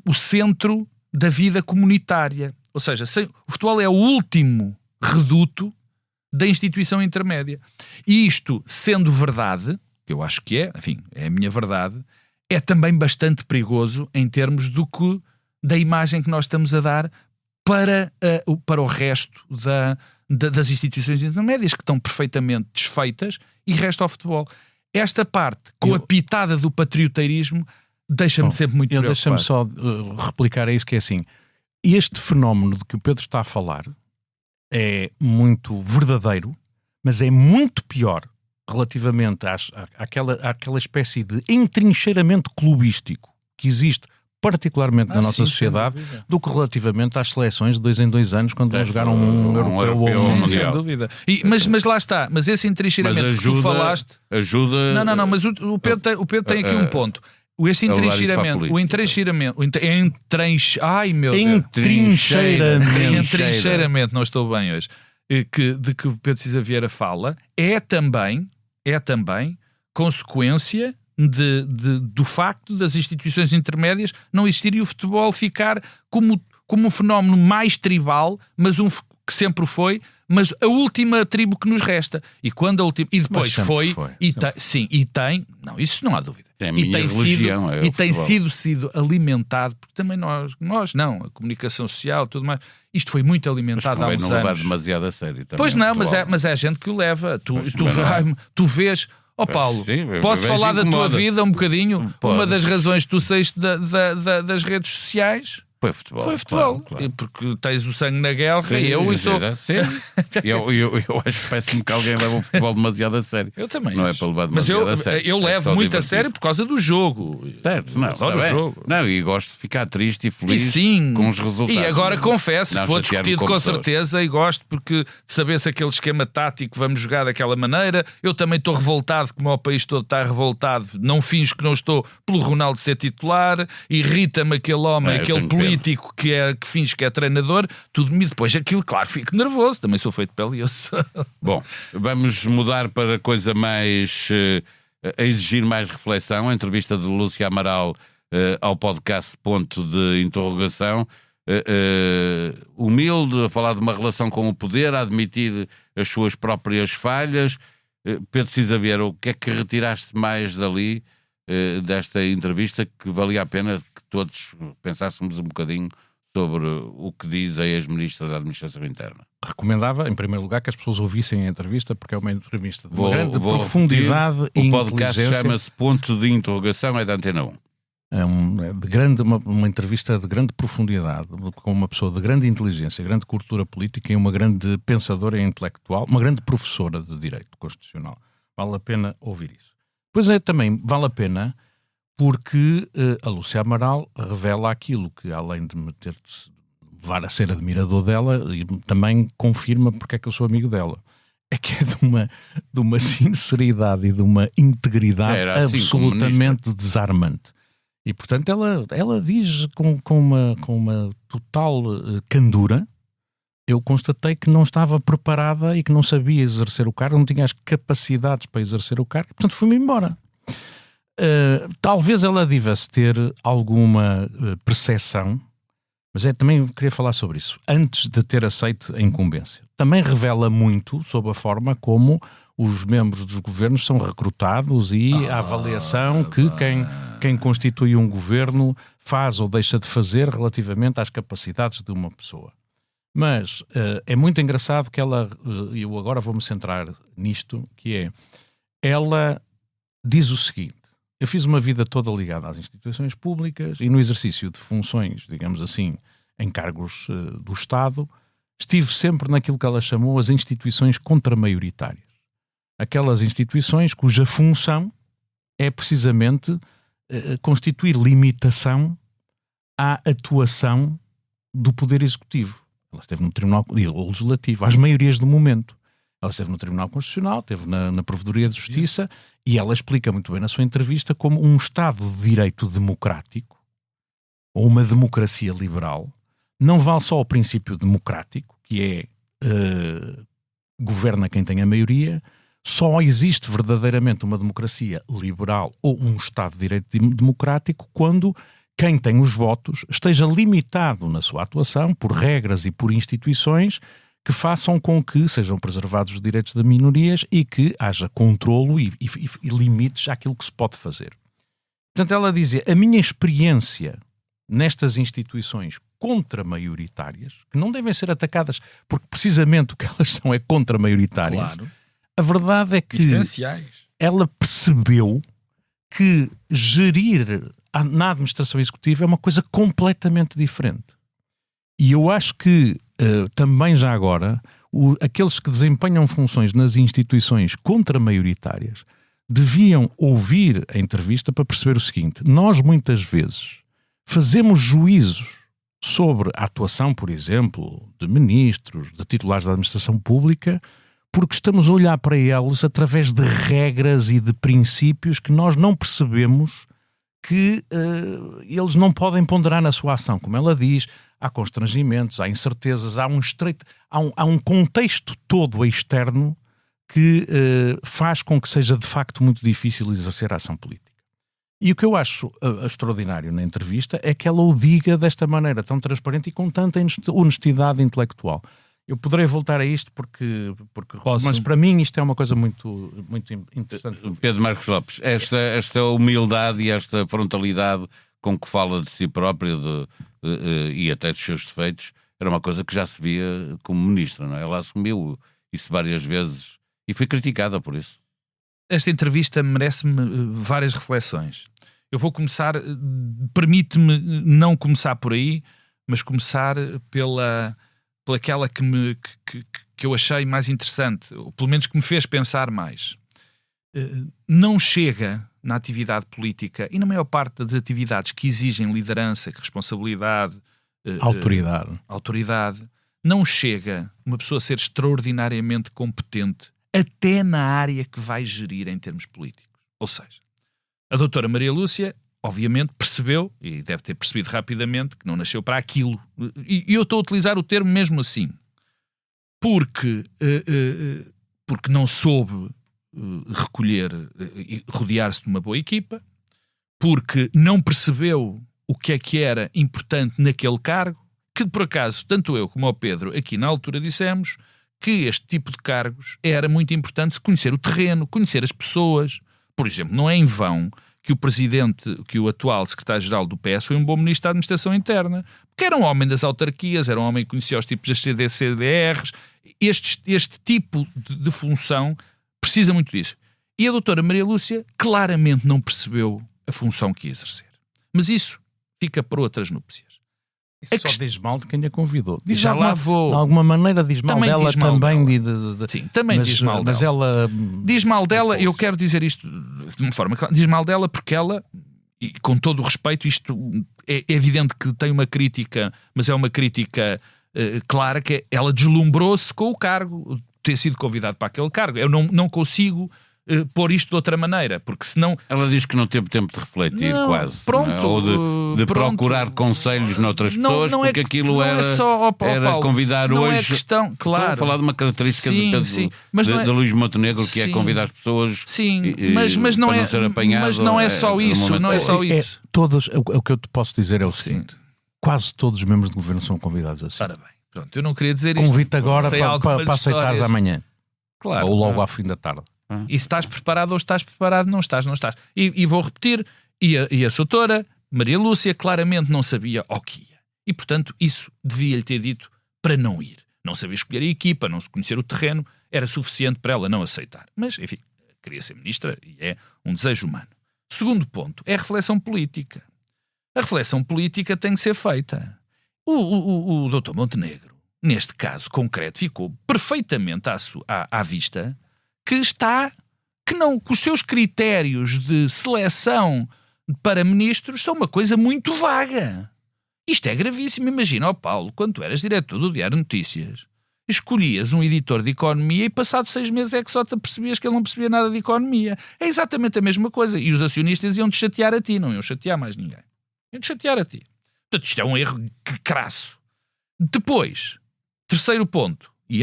o centro da vida comunitária. Ou seja, o futebol é o último reduto da instituição intermédia. E isto, sendo verdade, que eu acho que é, enfim, é a minha verdade, é também bastante perigoso em termos da imagem que nós estamos a dar para o resto das instituições intermédias, que estão perfeitamente desfeitas, e resta ao futebol. Esta parte, com a pitada do patrioteirismo, deixa-me sempre muito preocupado. Deixa-me só replicar a isso, que é assim: este fenómeno de que o Pedro está a falar é muito verdadeiro, mas é muito pior relativamente àquela espécie de entrincheiramento clubístico que existe particularmente na nossa sociedade, do que relativamente às seleções de 2 em 2 anos, quando vão jogar um europeu ou um mundial. Sem dúvida. Mas lá está, mas esse entrincheiramento que tu falaste... Ajuda... Não, mas o Pedro tem aqui um ponto. Esse entrincheiramento, entrincheiramento, não estou bem hoje. de que o Pedro Cisa Vieira fala é também consequência do facto das instituições intermédias não existirem e o futebol ficar como um fenómeno mais tribal, mas que sempre foi, mas a última tribo que nos resta. E quando a última, e depois foi. Não, isso não há dúvida. É a minha religião, tem sido alimentado, porque também nós não, a comunicação social, tudo mais, isto foi muito alimentado há uns anos. Não levar demasiado a sério também. Pois não, mas é a gente que o leva. Tu vês. Paulo, sim, posso falar da tua vida um bocadinho? Pode. Uma das razões que tu saíste das redes sociais foi futebol. Claro. Porque tens o sangue na guerra. Sim, e eu sou... eu acho que parece-me que alguém leva o futebol demasiado a sério. Eu também não acho. É para levar demasiado a sério. Eu levo muito a sério por causa do jogo. Certo, não, jogo. Não, e gosto de ficar triste e feliz com os resultados. E agora confesso que vou discutir com certeza e gosto porque de saber se aquele esquema tático vamos jogar daquela maneira. Eu também estou revoltado, como o país todo está revoltado. Não finjo que não estou pelo Ronaldo ser titular. Irrita-me aquele homem, aquele político que finge que é treinador, tudo me depois aquilo, claro, fico nervoso, também sou feito de pele e osso. Bom, vamos mudar para coisa mais a exigir mais reflexão. A entrevista de Lúcia Amaral ao podcast Ponto de Interrogação, humilde, a falar de uma relação com o poder, a admitir as suas próprias falhas. Pedro Cisa Vieira, o que é que retiraste mais dali desta entrevista que valia a pena que todos pensássemos um bocadinho sobre o que diz a ex-ministra da Administração Interna? Recomendava, em primeiro lugar, que as pessoas ouvissem a entrevista, porque é uma entrevista de uma grande profundidade e inteligência. O podcast chama-se Ponto de Interrogação, é da Antena 1. É uma entrevista de grande profundidade, com uma pessoa de grande inteligência, grande cultura política e uma grande pensadora e intelectual, uma grande professora de Direito Constitucional. Vale a pena ouvir isso. Pois também vale a pena porque a Lúcia Amaral revela aquilo que, além de me levar a ser admirador dela, também confirma porque é que eu sou amigo dela. É que é de uma sinceridade e de uma integridade assim, absolutamente desarmante. E, portanto, ela diz com uma total candura. Eu constatei que não estava preparada e que não sabia exercer o cargo, não tinha as capacidades para exercer o cargo, portanto fui-me embora. Talvez ela devesse ter alguma percepção, mas também queria falar sobre isso, antes de ter aceito a incumbência. Também revela muito sobre a forma como os membros dos governos são recrutados e a avaliação que quem constitui um governo faz ou deixa de fazer relativamente às capacidades de uma pessoa. Mas é muito engraçado que eu agora vou-me centrar nisto, que é, ela diz o seguinte: eu fiz uma vida toda ligada às instituições públicas e no exercício de funções, digamos assim, em cargos do Estado, estive sempre naquilo que ela chamou as instituições contramaioritárias. Aquelas instituições cuja função é precisamente constituir limitação à atuação do Poder Executivo. Ela esteve no Tribunal Legislativo, às maiorias do momento. Ela esteve no Tribunal Constitucional, esteve na Provedoria de Justiça, e ela explica muito bem na sua entrevista como um Estado de Direito democrático, ou uma democracia liberal, não vale só o princípio democrático, que é governa quem tem a maioria. Só existe verdadeiramente uma democracia liberal ou um Estado de Direito democrático quando quem tem os votos esteja limitado na sua atuação por regras e por instituições que façam com que sejam preservados os direitos das minorias e que haja controlo e limites àquilo que se pode fazer. Portanto, ela dizia, a minha experiência nestas instituições contramaioritárias, que não devem ser atacadas porque precisamente o que elas são é contramaioritárias, claro. A verdade é que essenciais. Ela percebeu que gerir na administração executiva é uma coisa completamente diferente. E eu acho que também já agora aqueles que desempenham funções nas instituições contramaioritárias deviam ouvir a entrevista para perceber o seguinte: nós muitas vezes fazemos juízos sobre a atuação, por exemplo, de ministros, de titulares da administração pública, porque estamos a olhar para eles através de regras e de princípios que nós não percebemos que eles não podem ponderar na sua ação. Como ela diz, há constrangimentos, há incertezas, há um contexto todo externo que faz com que seja de facto muito difícil exercer a ação política. E o que eu acho extraordinário na entrevista é que ela o diga desta maneira tão transparente e com tanta honestidade intelectual. Eu poderei voltar a isto porque mas para mim isto é uma coisa muito, muito interessante. Pedro Marcos Lopes, esta humildade e esta frontalidade com que fala de si próprio e até dos seus defeitos era uma coisa que já se via como ministra, não é? Ela assumiu isso várias vezes e foi criticada por isso. Esta entrevista merece-me várias reflexões. Eu vou começar, permite-me não começar por aí, mas começar pelaquela que eu achei mais interessante, ou pelo menos que me fez pensar mais. Não chega na atividade política e na maior parte das atividades que exigem liderança, responsabilidade, autoridade, não chega uma pessoa a ser extraordinariamente competente até na área que vai gerir em termos políticos. Ou seja, a doutora Maria Lúcia, obviamente, percebeu, e deve ter percebido rapidamente, que não nasceu para aquilo. E eu estou a utilizar o termo mesmo assim. Porque não soube recolher e rodear-se de uma boa equipa, porque não percebeu o que era importante naquele cargo, que por acaso, tanto eu como o Pedro, aqui na altura dissemos que este tipo de cargos era muito importante conhecer o terreno, conhecer as pessoas. Por exemplo, não é em vão que o atual secretário-geral do PS foi um bom ministro da Administração Interna, porque era um homem das autarquias, era um homem que conhecia os tipos das CDRs. Este tipo de função precisa muito disso. E a doutora Maria Lúcia claramente não percebeu a função que ia exercer. Mas isso fica para outras núpcias. Isso só diz mal de quem a convidou. Diz já lá vou. De alguma maneira diz mal também dela diz mal também. Dela. Sim, também mas, diz mal mas dela. Ela... Diz mal dela, eu quero dizer isto de uma forma clara, diz mal dela porque ela, e com todo o respeito, isto é evidente que tem uma crítica, mas é uma crítica clara, que ela deslumbrou-se com o cargo, ter sido convidado para aquele cargo. Eu não consigo pôr isto de outra maneira, porque senão... Ela diz que não teve tempo de refletir, não, quase. Pronto, não é? Ou de procurar conselhos noutras pessoas, porque aquilo era, era convidar não hoje... É questão, claro. Estou a falar de uma característica de Luís Montenegro, que é convidar as pessoas mas não para não ser apanhado. Mas não é só isso, não é só isso. O que eu te posso dizer é o seguinte, quase todos os membros do governo são convidados assim. Ora bem, pronto, eu não queria dizer isto. Convite agora para aceitares amanhã. Claro. Ou logo ao fim da tarde. E se estás preparado ou estás preparado, não estás. E vou repetir, e a doutora Maria Lúcia claramente não sabia o que ia. E, portanto, isso devia-lhe ter dito para não ir. Não sabia escolher a equipa, não se conhecer o terreno, era suficiente para ela não aceitar. Mas, enfim, queria ser ministra e é um desejo humano. Segundo ponto, é a reflexão política. A reflexão política tem que ser feita. O doutor Montenegro, neste caso concreto, ficou perfeitamente à vista que os seus critérios de seleção para ministros são uma coisa muito vaga. Isto é gravíssimo. Imagina, Paulo, quando tu eras diretor do Diário de Notícias, escolhias um editor de economia e passado 6 meses é que só te percebias que ele não percebia nada de economia. É exatamente a mesma coisa. E os acionistas iam-te chatear a ti, não iam chatear mais ninguém. Iam-te chatear a ti. Portanto, isto é um erro crasso. Depois, terceiro ponto, e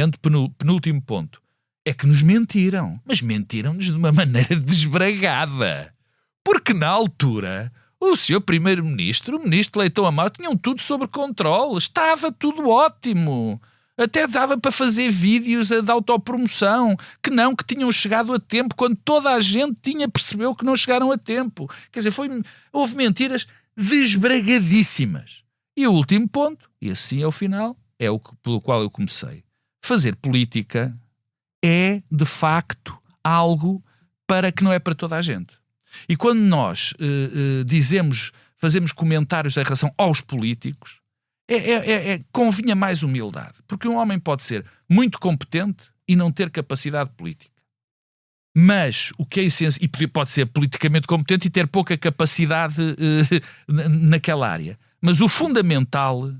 penúltimo ponto, é que nos mentiram. Mas mentiram-nos de uma maneira desbragada. Porque na altura, o seu primeiro-ministro, o ministro Leitão Amaro, tinham tudo sob controle. Estava tudo ótimo. Até dava para fazer vídeos de autopromoção. Que tinham chegado a tempo, quando toda a gente percebeu que não chegaram a tempo. Quer dizer, houve mentiras desbragadíssimas. E o último ponto, e assim ao final, é pelo qual eu comecei. Fazer política é, de facto, algo para que não é para toda a gente. E quando nós fazemos comentários em relação aos políticos, convinha mais humildade. Porque um homem pode ser muito competente e não ter capacidade política. Mas o que é essencial, e pode ser politicamente competente e ter pouca capacidade naquela área. Mas o fundamental,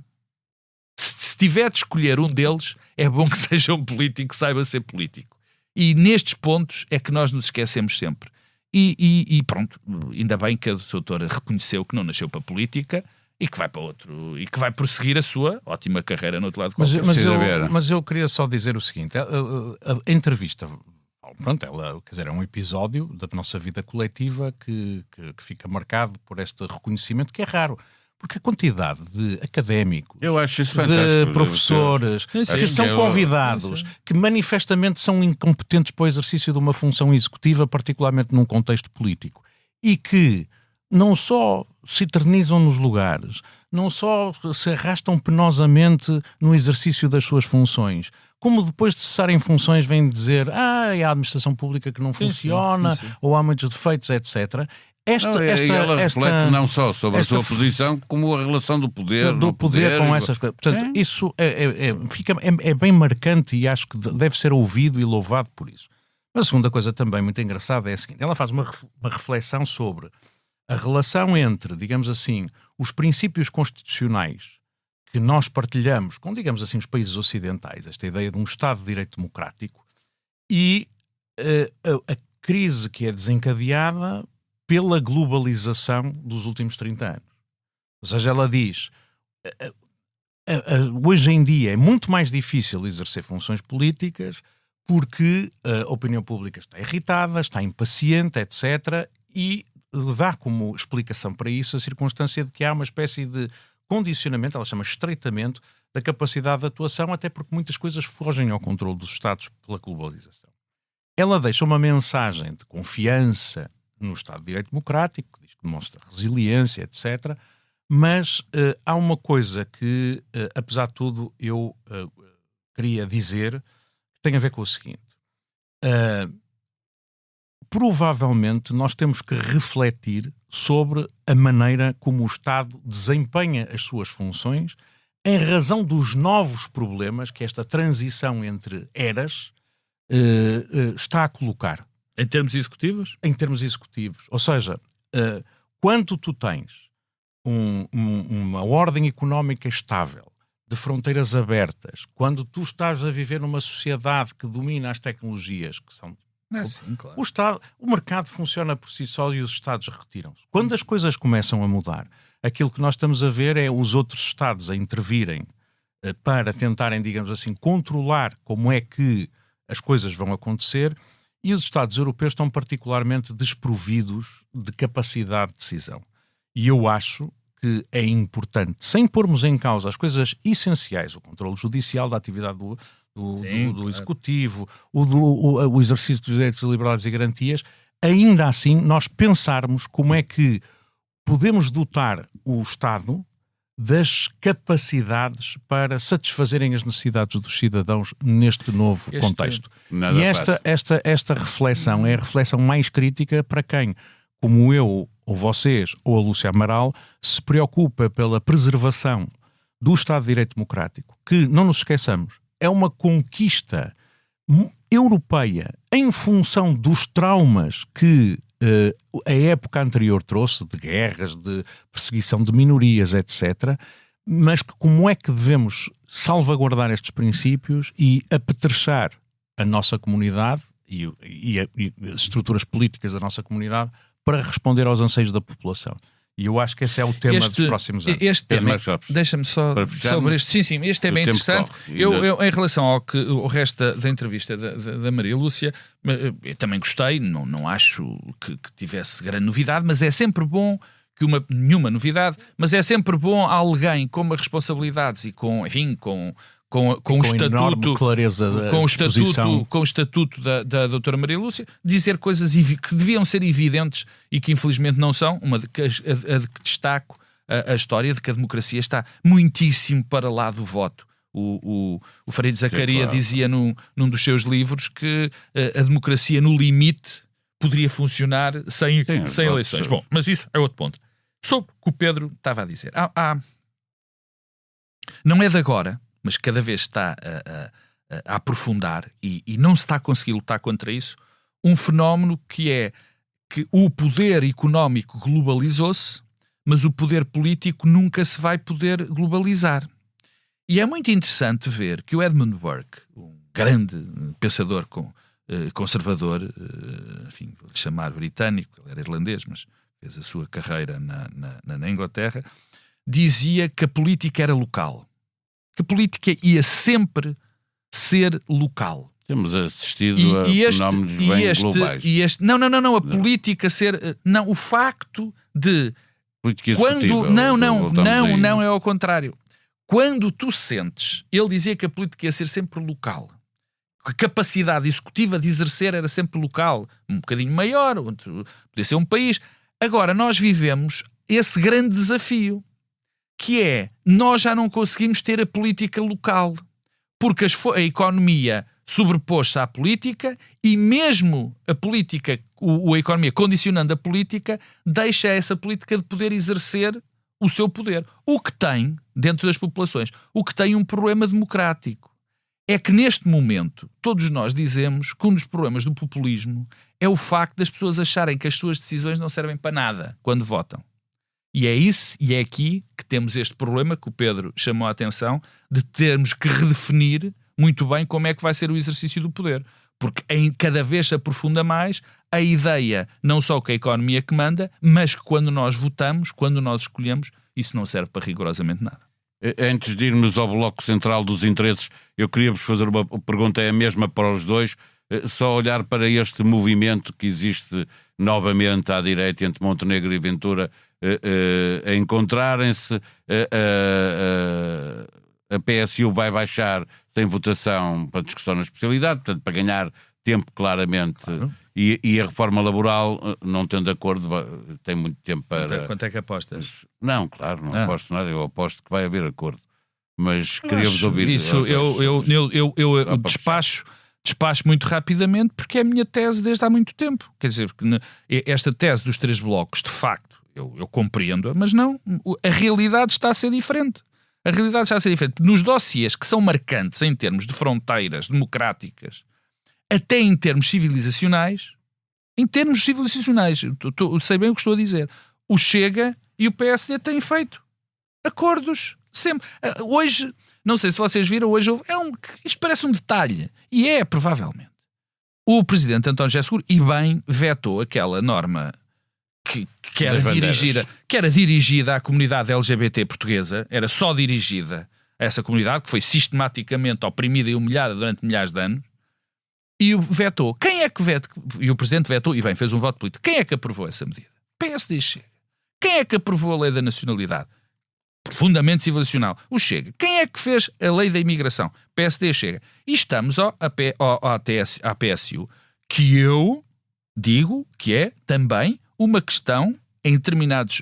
se tiver de escolher um deles, é bom que seja um político, que saiba ser político. E nestes pontos é que nós nos esquecemos sempre. E pronto, ainda bem que a doutora reconheceu que não nasceu para a política e que vai para outro, e que vai prosseguir a sua ótima carreira no outro lado. Mas eu queria só dizer o seguinte, a entrevista, pronto, ela, quer dizer, é um episódio da nossa vida coletiva que fica marcado por este reconhecimento que é raro. Porque a quantidade de académicos, eu acho isso de professores que são convidados, que manifestamente são incompetentes para o exercício de uma função executiva, particularmente num contexto político, e que não só se eternizam nos lugares, não só se arrastam penosamente no exercício das suas funções, como depois de cessarem funções vêm dizer é a administração pública que não funciona, ou há muitos defeitos, etc. Ela reflete não só sobre a sua posição, como a relação do poder com essas coisas. Portanto, isso é bem marcante e acho que deve ser ouvido e louvado por isso. Mas a segunda coisa também muito engraçada é a seguinte: ela faz uma reflexão sobre a relação entre, digamos assim, os princípios constitucionais que nós partilhamos com, digamos assim, os países ocidentais, esta ideia de um Estado de Direito democrático, e a crise que é desencadeada pela globalização dos últimos 30 anos. Ou seja, ela diz, hoje em dia é muito mais difícil exercer funções políticas porque a opinião pública está irritada, está impaciente, etc. E dá como explicação para isso a circunstância de que há uma espécie de condicionamento, ela chama estreitamento, da capacidade de atuação, até porque muitas coisas fogem ao controle dos Estados pela globalização. Ela deixa uma mensagem de confiança no Estado de Direito Democrático, que diz que demonstra resiliência, etc. Mas há uma coisa que, apesar de tudo, eu queria dizer, que tem a ver com o seguinte. Provavelmente nós temos que refletir sobre a maneira como o Estado desempenha as suas funções em razão dos novos problemas que esta transição entre eras está a colocar. Em termos executivos? Em termos executivos. Ou seja, quando tu tens uma ordem económica estável, de fronteiras abertas, quando tu estás a viver numa sociedade que domina as tecnologias, que são... Sim, claro. O mercado funciona por si só e os Estados retiram-se. Quando as coisas começam a mudar, aquilo que nós estamos a ver é os outros Estados a intervirem para tentarem, digamos assim, controlar como é que as coisas vão acontecer, e os Estados europeus estão particularmente desprovidos de capacidade de decisão. E eu acho que é importante, sem pormos em causa as coisas essenciais, o controle judicial da atividade do Executivo, o exercício dos direitos, liberdades e garantias, ainda assim nós pensarmos como é que podemos dotar o Estado das capacidades para satisfazerem as necessidades dos cidadãos neste novo contexto. E esta reflexão é a reflexão mais crítica para quem, como eu, ou vocês, ou a Lúcia Amaral, se preocupa pela preservação do Estado de Direito Democrático, que, não nos esqueçamos, é uma conquista europeia em função dos traumas que a época anterior trouxe, de guerras, de perseguição de minorias, etc., mas que como é que devemos salvaguardar estes princípios e apetrechar a nossa comunidade e as estruturas políticas da nossa comunidade para responder aos anseios da população. E eu acho que esse é o tema dos próximos anos. Este tema, deixa-me só sobre este. Sim, este é bem interessante. Eu, em relação ao resto da entrevista da Maria Lúcia, eu também gostei, não acho que tivesse grande novidade, mas é sempre bom nenhuma novidade, mas é sempre bom alguém com responsabilidades e com o estatuto, clareza com o estatuto da doutora Maria Lúcia, dizer coisas que deviam ser evidentes e que infelizmente não são. Uma de que destaco a história de que a democracia está muitíssimo para lá do voto. O Farid Zakaria dizia num dos seus livros que a democracia no limite poderia funcionar sem eleições. Bom, mas isso é outro ponto. Sobre o que o Pedro estava a dizer. Não é de agora, mas cada vez está a aprofundar e não se está a conseguir lutar contra isso, um fenómeno que é que o poder económico globalizou-se, mas o poder político nunca se vai poder globalizar. E é muito interessante ver que o Edmund Burke, um grande pensador conservador, enfim, vou-lhe chamar britânico, ele era irlandês, mas fez a sua carreira na Inglaterra, dizia que a política era local. Que a política ia sempre ser local. Temos assistido a fenómenos bem globais. Não. A política ser... Não, o facto de... Política executiva. Não, é ao contrário. Quando tu sentes... Ele dizia que a política ia ser sempre local. A capacidade executiva de exercer era sempre local. Um bocadinho maior, podia ser um país. Agora, nós vivemos esse grande desafio, que é, nós já não conseguimos ter a política local, porque a economia sobrepôs-se à política e mesmo a política, a economia condicionando a política, deixa essa política de poder exercer o seu poder. O que tem, dentro das populações, o que tem um problema democrático. É que neste momento, todos nós dizemos que um dos problemas do populismo é o facto das pessoas acharem que as suas decisões não servem para nada quando votam. E é isso, e é aqui que temos este problema que o Pedro chamou a atenção, de termos que redefinir muito bem como é que vai ser o exercício do poder. Porque cada vez se aprofunda mais a ideia, não só que a economia que manda, mas que quando nós votamos, quando nós escolhemos, isso não serve para rigorosamente nada. Antes de irmos ao bloco central dos interesses, eu queria-vos fazer uma pergunta, é a mesma para os dois, só olhar para este movimento que existe novamente à direita entre Montenegro e Ventura, a encontrarem-se, a PSU vai baixar sem votação para discussão na especialidade, portanto, para ganhar tempo claramente, claro. E a reforma laboral, não tendo acordo, tem muito tempo para... Quanto é que apostas? Não, claro, não aposto nada, eu aposto que vai haver acordo. Mas queria-vos ouvir. Isso eu despacho muito rapidamente, porque é a minha tese desde há muito tempo. Quer dizer, esta tese dos 3 blocos, de facto, eu compreendo-a, mas não, a realidade está a ser diferente. A realidade está a ser diferente. Nos dossiês que são marcantes em termos de fronteiras democráticas, até em termos civilizacionais, eu sei bem o que estou a dizer, o Chega e o PSD têm feito acordos sempre. Hoje, não sei se vocês viram, hoje isto parece um detalhe, e é, provavelmente. O presidente António José Seguro, e bem, vetou aquela norma que era dirigida à comunidade LGBT portuguesa, era só dirigida a essa comunidade, que foi sistematicamente oprimida e humilhada durante milhares de anos, e o vetou. Quem é que vetou? E o presidente vetou, e bem, fez um voto político. Quem é que aprovou essa medida? PSD Chega. Quem é que aprovou a lei da nacionalidade? Profundamente civilizacional. O Chega. Quem é que fez a lei da imigração? PSD Chega. E estamos à PSU, que eu digo que é também uma questão, em determinado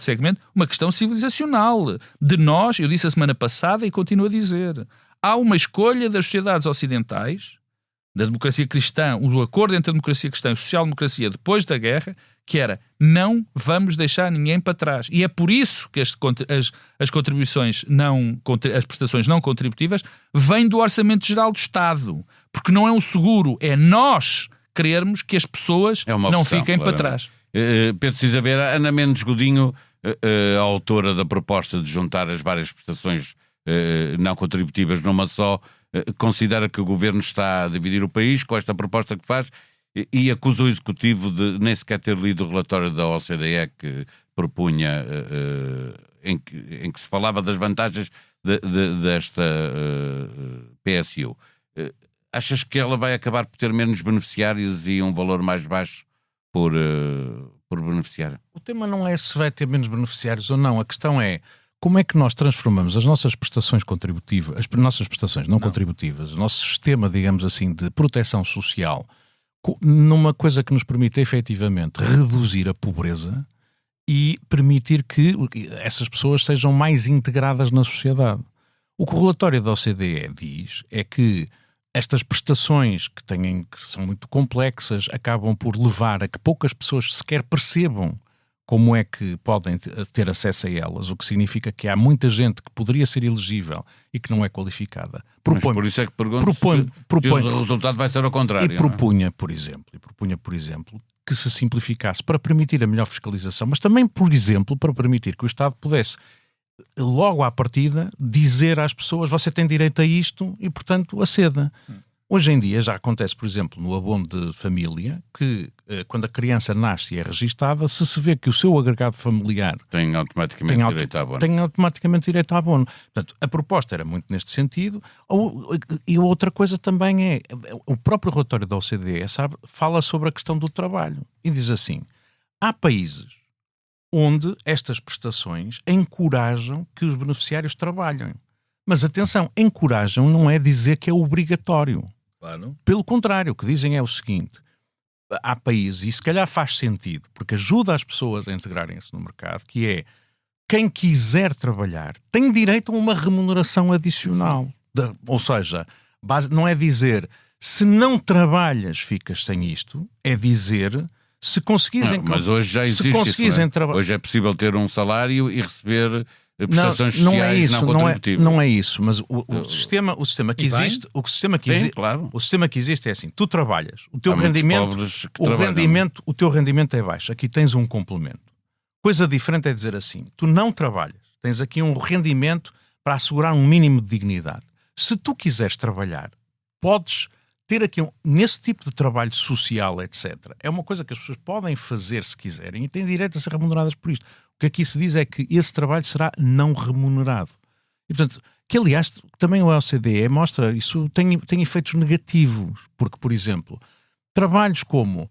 segmento, uma questão civilizacional. De nós, eu disse a semana passada e continuo a dizer, há uma escolha das sociedades ocidentais, da democracia cristã, do acordo entre a democracia cristã e a social-democracia depois da guerra, que era, não vamos deixar ninguém para trás. E é por isso que as contribuições as prestações não contributivas vêm do Orçamento Geral do Estado. Porque não é um seguro, é nós querermos que as pessoas não fiquem para trás. Pedro Cisabeira, Ana Mendes Godinho, a autora da proposta de juntar as várias prestações não contributivas numa só, considera que o Governo está a dividir o país com esta proposta que faz e acusa o Executivo de nem sequer ter lido o relatório da OCDE que propunha, em que se falava das vantagens desta PSU. Achas que ela vai acabar por ter menos beneficiários e um valor mais baixo por beneficiário? O tema não é se vai ter menos beneficiários ou não. A questão é como é que nós transformamos as nossas prestações contributivas, as nossas prestações não contributivas, o nosso sistema, digamos assim, de proteção social, numa coisa que nos permite efetivamente reduzir a pobreza e permitir que essas pessoas sejam mais integradas na sociedade. O que o relatório da OCDE diz é que estas prestações que são muito complexas acabam por levar a que poucas pessoas sequer percebam como é que podem ter acesso a elas, o que significa que há muita gente que poderia ser elegível e que não é qualificada. Mas por isso é que pergunto se o resultado vai ser ao contrário. E propunha, por exemplo, que se simplificasse para permitir a melhor fiscalização, mas também, por exemplo, para permitir que o Estado pudesse, logo à partida, dizer às pessoas: você tem direito a isto e, portanto, aceda. Hoje em dia já acontece, por exemplo, no abono de família, que quando a criança nasce e é registada, se vê que o seu agregado familiar tem automaticamente direito a abono. Tem automaticamente direito a abono. Portanto, a proposta era muito neste sentido. E outra coisa também é, o próprio relatório da OCDE fala sobre a questão do trabalho e diz assim, há países onde estas prestações encorajam que os beneficiários trabalhem. Mas atenção, encorajam não é dizer que é obrigatório. Claro. Pelo contrário, o que dizem é o seguinte, há países, e se calhar faz sentido, porque ajuda as pessoas a integrarem-se no mercado, que é, quem quiser trabalhar tem direito a uma remuneração adicional. Ou seja, não é dizer, se não trabalhas ficas sem isto, é dizer, se conseguires... Mas hoje já existe isso, não é? Hoje é possível ter um salário e receber... prestações sociais não contributivas. Não é isso, mas o sistema que existe, o sistema que existe é assim, tu trabalhas, o teu rendimento é baixo, aqui tens um complemento. Coisa diferente é dizer assim, tu não trabalhas, tens aqui um rendimento para assegurar um mínimo de dignidade. Se tu quiseres trabalhar, podes ter aqui, nesse tipo de trabalho social, etc., é uma coisa que as pessoas podem fazer se quiserem e têm direito a ser remuneradas por isto. O que aqui se diz é que esse trabalho será não remunerado. E, portanto, que aliás, também o OCDE mostra, isso tem efeitos negativos, porque, por exemplo, trabalhos como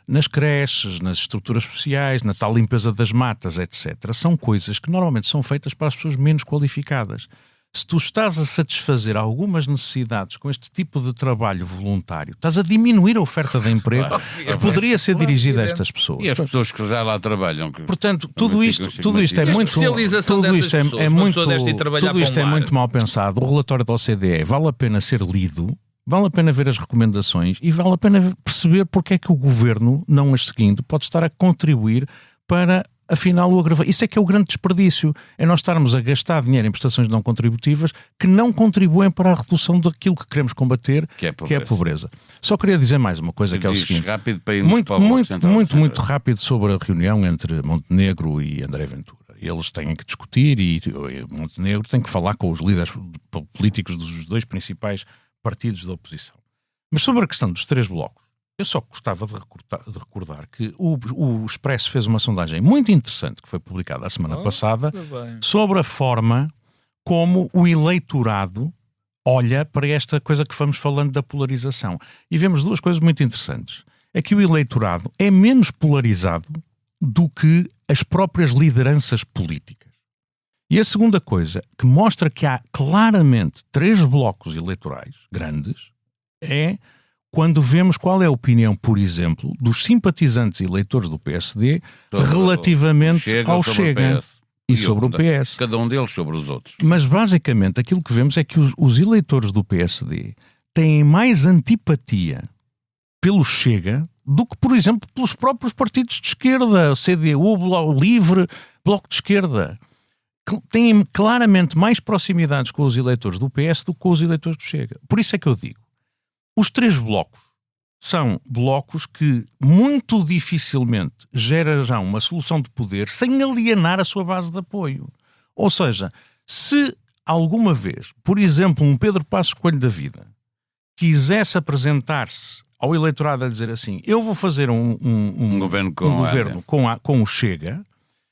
nas creches, nas estruturas sociais, na tal limpeza das matas, etc., são coisas que normalmente são feitas para as pessoas menos qualificadas. Se tu estás a satisfazer algumas necessidades com este tipo de trabalho voluntário, estás a diminuir a oferta de emprego que poderia ser dirigida a estas pessoas. E as pessoas que já lá trabalham. Portanto, tudo isto é muito... Tudo isto é muito mal pensado. O relatório da OCDE vale a pena ser lido, vale a pena ver as recomendações e vale a pena perceber porque é que o governo, não as seguindo, pode estar a contribuir para... Afinal, isso é que é o grande desperdício. É nós estarmos a gastar dinheiro em prestações não contributivas que não contribuem para a redução daquilo que queremos combater, que é a pobreza. Só queria dizer mais uma coisa, que é o seguinte. Rápido para muito rápido sobre a reunião entre Montenegro e André Ventura. Eles têm que discutir e Montenegro tem que falar com os líderes políticos dos dois principais partidos da oposição. Mas sobre a questão dos 3 blocos, eu só gostava de recordar que o Expresso fez uma sondagem muito interessante que foi publicada a semana passada sobre a forma como o eleitorado olha para esta coisa que vamos falando da polarização. E vemos 2 coisas muito interessantes. É que o eleitorado é menos polarizado do que as próprias lideranças políticas. E a segunda coisa, que mostra que há claramente 3 blocos eleitorais grandes, é... quando vemos qual é a opinião, por exemplo, dos simpatizantes e eleitores do PSD relativamente ao Chega e sobre o PS. Cada um deles sobre os outros. Mas, basicamente, aquilo que vemos é que os eleitores do PSD têm mais antipatia pelo Chega do que, por exemplo, pelos próprios partidos de esquerda, CDU, Bloco Livre, Bloco de Esquerda. Têm claramente mais proximidades com os eleitores do PS do que com os eleitores do Chega. Por isso é que eu digo, os 3 blocos são blocos que muito dificilmente gerarão uma solução de poder sem alienar a sua base de apoio. Ou seja, se alguma vez, por exemplo, um Pedro Passos Coelho da vida quisesse apresentar-se ao eleitorado a dizer assim, eu vou fazer um governo com o Chega,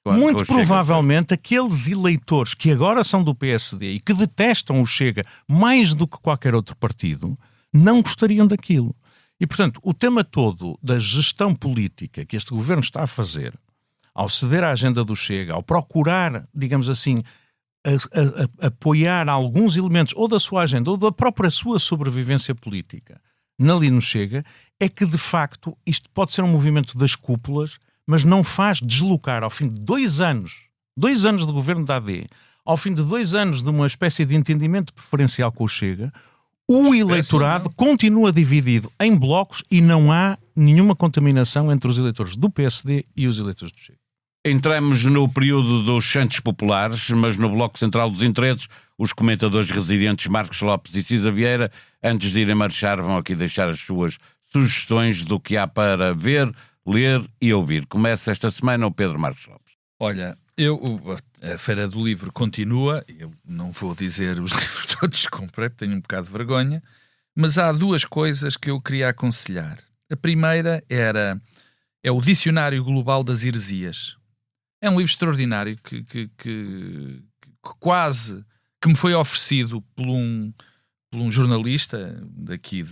muito provavelmente aqueles eleitores que agora são do PSD e que detestam o Chega mais do que qualquer outro partido, não gostariam daquilo. E, portanto, o tema todo da gestão política que este governo está a fazer, ao ceder à agenda do Chega, ao procurar, digamos assim, apoiar alguns elementos ou da sua agenda ou da própria sua sobrevivência política ali no Chega, é que, de facto, isto pode ser um movimento das cúpulas, mas não faz deslocar, ao fim de 2 anos de governo da AD, ao fim de 2 anos de uma espécie de entendimento preferencial com o Chega, o eleitorado continua dividido em blocos e não há nenhuma contaminação entre os eleitores do PSD e os eleitores do Chega. Entramos no período dos Santos Populares, mas no bloco central dos interesses, os comentadores residentes Marcos Lopes e Cisa Vieira, antes de irem marchar, vão aqui deixar as suas sugestões do que há para ver, ler e ouvir. Começa esta semana o Pedro Marcos Lopes. Olha, a Feira do Livro continua, eu não vou dizer os livros todos que comprei, tenho um bocado de vergonha, mas há duas coisas que eu queria aconselhar. A primeira é o Dicionário Global das Heresias. É um livro extraordinário que quase que me foi oferecido por um jornalista daqui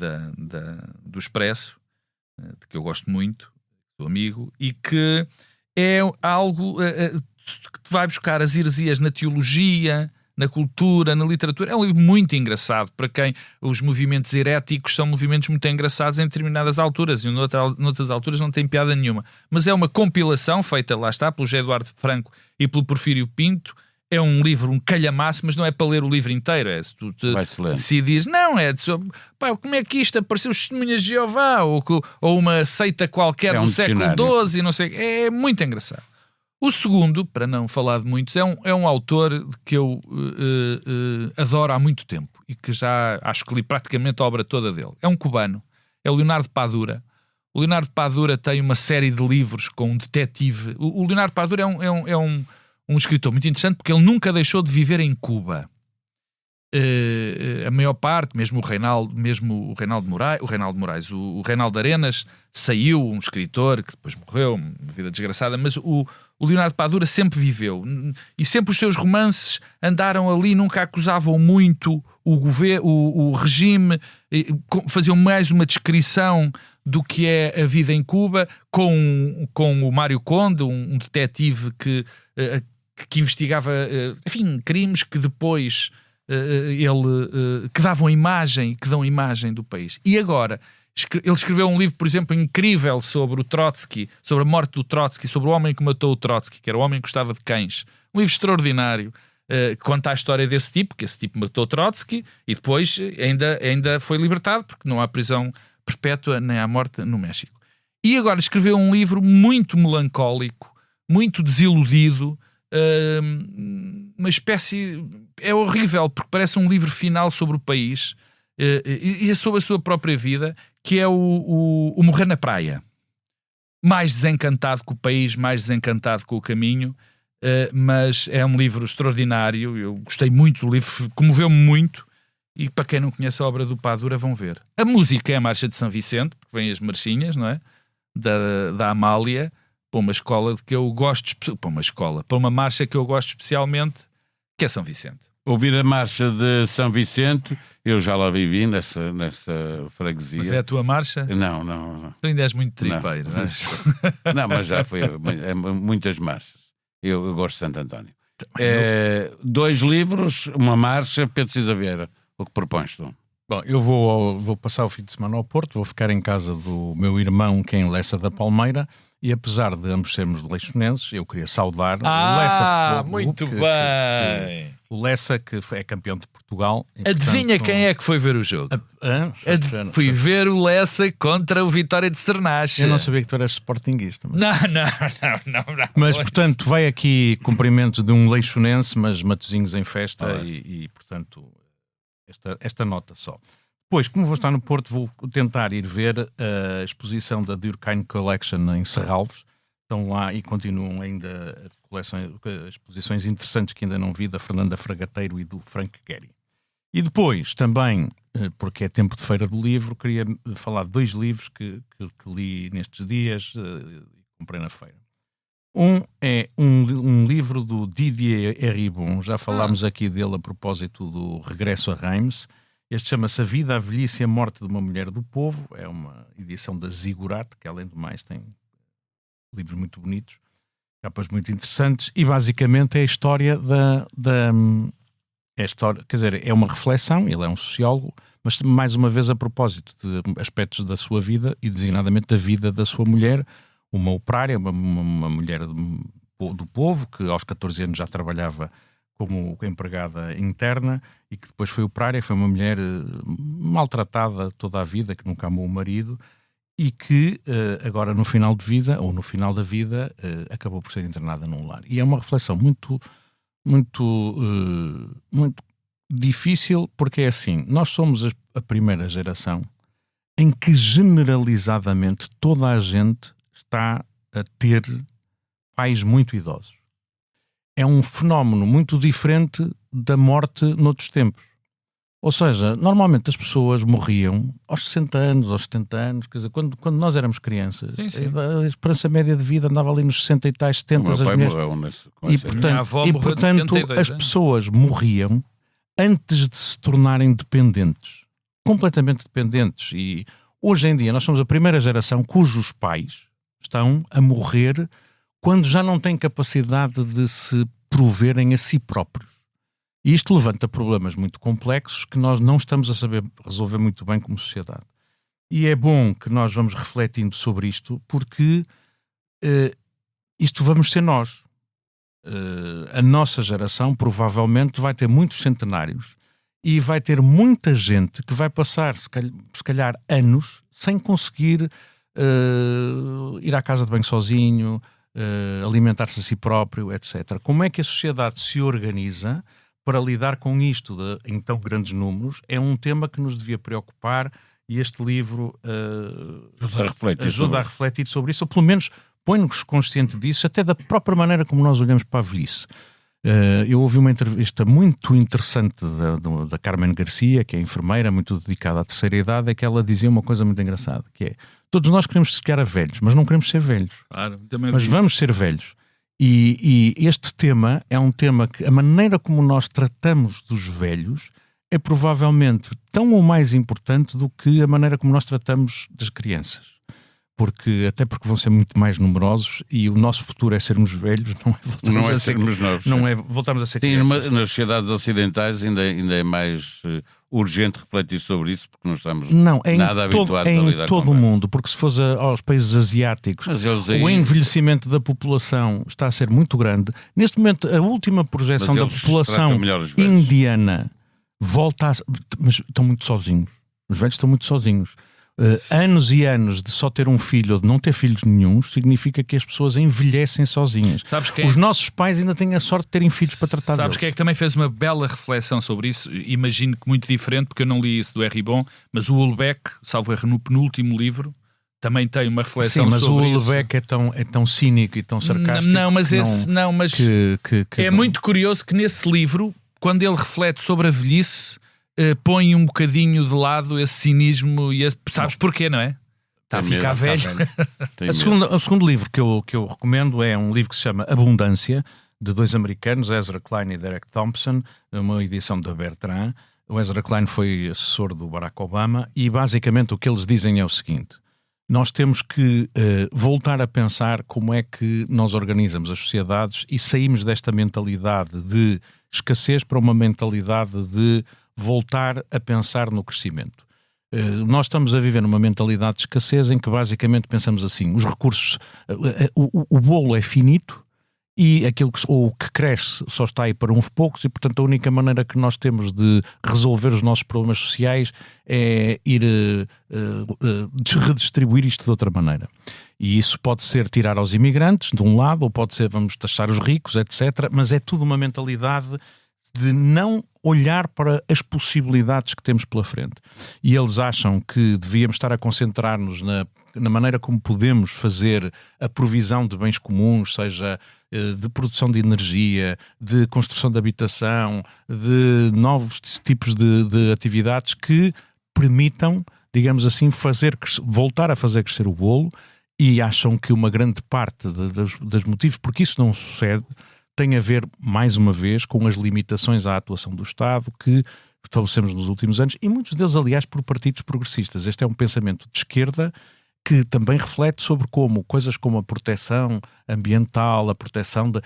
do Expresso, de que eu gosto muito, do amigo, e que é algo que vai buscar as heresias na teologia, na cultura, na literatura. É um livro muito engraçado, para quem os movimentos heréticos são movimentos muito engraçados em determinadas alturas, e noutras alturas não tem piada nenhuma. Mas é uma compilação feita, lá está, pelo José Eduardo Franco e pelo Porfírio Pinto. É um livro, um calhamaço, mas não é para ler o livro inteiro. É se tu decidires, não, é de sobre, pá, como é que isto apareceu, os Testemunhas de Jeová, ou uma seita qualquer do século XII, não sei. É muito engraçado. O segundo, para não falar de muitos, é um autor que eu adoro há muito tempo e que já acho que li praticamente a obra toda dele. É um cubano, é o Leonardo Padura. O Leonardo Padura tem uma série de livros com um detetive. O Leonardo Padura é um escritor muito interessante porque ele nunca deixou de viver em Cuba. A maior parte, mesmo o Reinaldo Moraes, o Reinaldo Arenas saiu, um escritor que depois morreu, uma vida desgraçada, mas o Leonardo Padura sempre viveu e sempre os seus romances andaram ali, nunca acusavam muito o regime, faziam mais uma descrição do que é a vida em Cuba, com o Mário Conde, um detetive que investigava, enfim, crimes que depois que dão imagem do país. E agora, ele escreveu um livro, por exemplo, incrível sobre o Trotsky, sobre a morte do Trotsky, sobre o homem que matou o Trotsky, que era o homem que gostava de cães. Um livro extraordinário, que conta a história desse tipo, que esse tipo matou Trotsky e depois ainda foi libertado, porque não há prisão perpétua nem há morte no México. E agora escreveu um livro muito melancólico, muito desiludido, uma espécie... É horrível, porque parece um livro final sobre o país e sobre a sua própria vida, que é o Morrer na Praia. Mais desencantado com o país, mais desencantado com o caminho, mas é um livro extraordinário. Eu gostei muito do livro, comoveu-me muito, e para quem não conhece a obra do Padura, vão ver. A música é a Marcha de São Vicente, porque vem as marchinhas, não é? Da Amália, para uma escola que eu gosto, para uma marcha que eu gosto especialmente, que é São Vicente. Ouvir a marcha de São Vicente, eu já lá vivi nessa freguesia. Mas é a tua marcha? Não. Tu ainda és muito tripeiro. Não, mas já foi muitas marchas. Eu gosto de Santo António. 2 livros, uma marcha. Pedro Cisa Vieira, o que propões tu? Bom, eu vou passar o fim de semana ao Porto, vou ficar em casa do meu irmão, que é em Lessa da Palmeira, e apesar de ambos sermos leixonenses, eu queria saudar o Lessa Futebol Clube. Muito bem! O Lessa, que é campeão de Portugal. E, adivinha, portanto, quem é que foi ver o jogo? Fui ver o Lessa contra o Vitória de Cernache. Eu não sabia que tu eras sportinguista. Mas... Não. Mas, portanto, vai aqui cumprimentos de um leixonense, mas Matosinhos em festa e, portanto... Esta nota só. Depois, como vou estar no Porto, vou tentar ir ver a exposição da Durkheim Collection em Serralves. Estão lá e continuam ainda exposições interessantes que ainda não vi, da Fernanda Fragateiro e do Frank Gehry. E depois, também, porque é tempo de Feira do Livro, queria falar de 2 livros que li nestes dias e comprei na feira. Um é um livro do Didier Eribon, já falámos aqui dele a propósito do Regresso a Reims. Este chama-se A Vida, a Velhice e a Morte de uma Mulher do Povo. É uma edição da Ziggurat, que além do mais tem livros muito bonitos, capas muito interessantes, e basicamente é a história é uma reflexão, ele é um sociólogo, mas mais uma vez a propósito de aspectos da sua vida e designadamente da vida da sua mulher, uma operária, uma mulher do povo, que aos 14 anos já trabalhava como empregada interna e que depois foi operária, foi uma mulher maltratada toda a vida, que nunca amou o marido e que agora no final da vida acabou por ser internada num lar. E é uma reflexão muito difícil, porque é assim, nós somos a primeira geração em que generalizadamente toda a gente está a ter pais muito idosos. É um fenómeno muito diferente da morte noutros tempos. Ou seja, normalmente as pessoas morriam aos 60 anos, aos 70 anos, quer dizer, quando nós éramos crianças, Sim. a esperança média de vida andava ali nos 60 e tais, 70. O meu pai morreu E portanto as pessoas morriam antes de se tornarem dependentes, completamente dependentes. E hoje em dia nós somos a primeira geração cujos pais estão a morrer quando já não têm capacidade de se proverem a si próprios. E isto levanta problemas muito complexos que nós não estamos a saber resolver muito bem como sociedade. E é bom que nós vamos refletindo sobre isto, porque isto vamos ser nós. A nossa geração provavelmente vai ter muitos centenários e vai ter muita gente que vai passar, se calhar anos, sem conseguir ir à casa de banho sozinho, alimentar-se a si próprio, etc. Como é que a sociedade se organiza para lidar com isto em tão grandes números? É um tema que nos devia preocupar e este livro ajuda a refletir sobre isso, ou pelo menos põe-nos consciente disso, até da própria maneira como nós olhamos para a velhice. Eu ouvi uma entrevista muito interessante da Carmen Garcia, que é enfermeira, muito dedicada à terceira idade, é que ela dizia uma coisa muito engraçada, que é: todos nós queremos chegar a velhos, mas não queremos ser velhos. Claro, mas vamos ser velhos. E este tema é um tema que a maneira como nós tratamos dos velhos é provavelmente tão ou mais importante do que a maneira como nós tratamos das crianças. Até porque vão ser muito mais numerosos e o nosso futuro é sermos velhos, não é sermos novos. Não é voltarmos a ser crianças. Sim, nas sociedades ocidentais ainda é mais urgente refletir sobre isso, porque não estamos nada habituados a lidar com em todo o mundo, porque se fosse aos países asiáticos, o envelhecimento da população está a ser muito grande. Neste momento, a última projeção da população indiana volta mas estão muito sozinhos. Os velhos estão muito sozinhos. Anos e anos de só ter um filho ou de não ter filhos nenhuns significa que as pessoas envelhecem sozinhas. Os nossos pais ainda têm a sorte de terem filhos para tratar deles. Sabes quem é que também fez uma bela reflexão sobre isso? Imagino que muito diferente, porque eu não li isso do Ribon, mas o Houellebecq, salvo erro, no penúltimo livro, também tem uma reflexão sobre isso. Sim, mas o Houellebecq é tão cínico e tão sarcástico. É muito curioso que nesse livro, quando ele reflete sobre a velhice, põe um bocadinho de lado esse cinismo e sabes porquê, não é? Está a ficar velho. O segundo livro que eu recomendo é um livro que se chama Abundância, de dois americanos, Ezra Klein e Derek Thompson, uma edição da Bertrand. O Ezra Klein foi assessor do Barack Obama e basicamente o que eles dizem é o seguinte: nós temos que voltar a pensar como é que nós organizamos as sociedades e saímos desta mentalidade de escassez para uma mentalidade de voltar a pensar no crescimento. Nós estamos a viver numa mentalidade de escassez em que basicamente pensamos assim: os recursos, o bolo é finito e aquilo que cresce só está aí para uns poucos e, portanto, a única maneira que nós temos de resolver os nossos problemas sociais é ir redistribuir isto de outra maneira. E isso pode ser tirar aos imigrantes, de um lado, ou pode ser vamos taxar os ricos, etc. Mas é tudo uma mentalidade de não olhar para as possibilidades que temos pela frente. E eles acham que devíamos estar a concentrar-nos na maneira como podemos fazer a provisão de bens comuns, seja de produção de energia, de construção de habitação, de novos tipos de atividades que permitam, digamos assim, voltar a fazer crescer o bolo, e acham que uma grande parte dos motivos porque isso não sucede tem a ver, mais uma vez, com as limitações à atuação do Estado que estabelecemos nos últimos anos, e muitos deles, aliás, por partidos progressistas. Este é um pensamento de esquerda que também reflete sobre como coisas como a proteção ambiental, a proteção da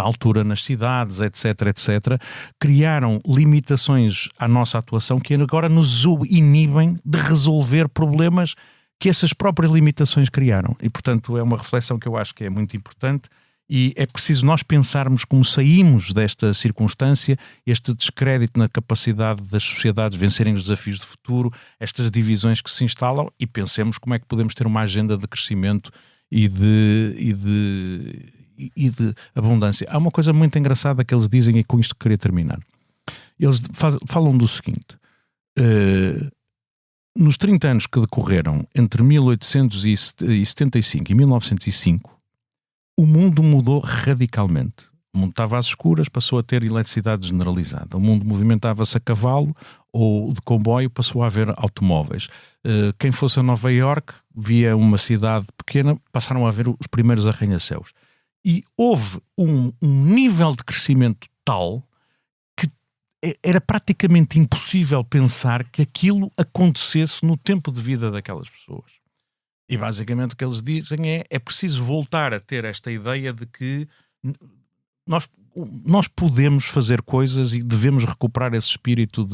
altura nas cidades, etc., criaram limitações à nossa atuação que agora nos inibem de resolver problemas que essas próprias limitações criaram. E, portanto, é uma reflexão que eu acho que é muito importante. E é preciso nós pensarmos como saímos desta circunstância, este descrédito na capacidade das sociedades vencerem os desafios de futuro, estas divisões que se instalam, e pensemos como é que podemos ter uma agenda de crescimento e de abundância. Há uma coisa muito engraçada que eles dizem, e com isto queria terminar. Eles falam do seguinte: nos 30 anos que decorreram entre 1875 e 1905, o mundo mudou radicalmente. O mundo estava às escuras, passou a ter eletricidade generalizada. O mundo movimentava-se a cavalo ou de comboio, passou a haver automóveis. Quem fosse a Nova Iorque via uma cidade pequena, passaram a haver os primeiros arranha-céus. E houve um nível de crescimento tal que era praticamente impossível pensar que aquilo acontecesse no tempo de vida daquelas pessoas. E basicamente o que eles dizem é preciso voltar a ter esta ideia de que nós podemos fazer coisas e devemos recuperar esse espírito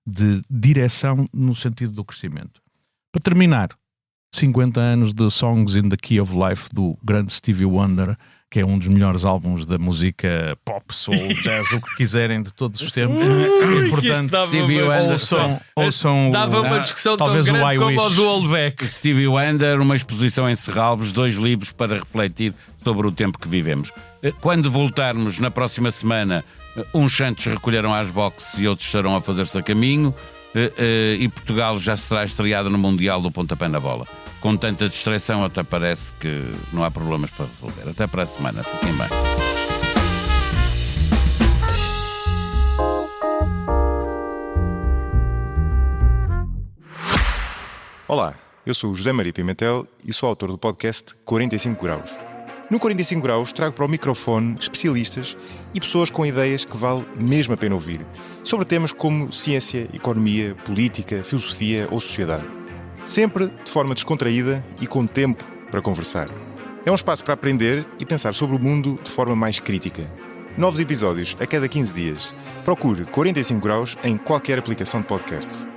de direção no sentido do crescimento. Para terminar, 50 anos de Songs in the Key of Life do grande Stevie Wonder, que é um dos melhores álbuns da música pop, soul, jazz, o que quiserem de todos os tempos. E, portanto, Stevie Wonder ouçam dava uma discussão tão talvez grande como o do Oldbeck. Stevie Wonder, uma exposição em Serralves, 2 livros para refletir sobre o tempo que vivemos. Quando voltarmos na próxima semana, uns santos recolheram às boxes e outros estarão a fazer-se a caminho, e Portugal já será estreado no Mundial do Pontapé na Bola. Com tanta distração, até parece que não há problemas para resolver. Até para a semana. Fiquem bem. Olá, eu sou o José Maria Pimentel e sou autor do podcast 45 Graus. No 45 Graus trago para o microfone especialistas e pessoas com ideias que vale mesmo a pena ouvir, sobre temas como ciência, economia, política, filosofia ou sociedade. Sempre de forma descontraída e com tempo para conversar. É um espaço para aprender e pensar sobre o mundo de forma mais crítica. Novos episódios a cada 15 dias. Procure 45 Graus em qualquer aplicação de podcast.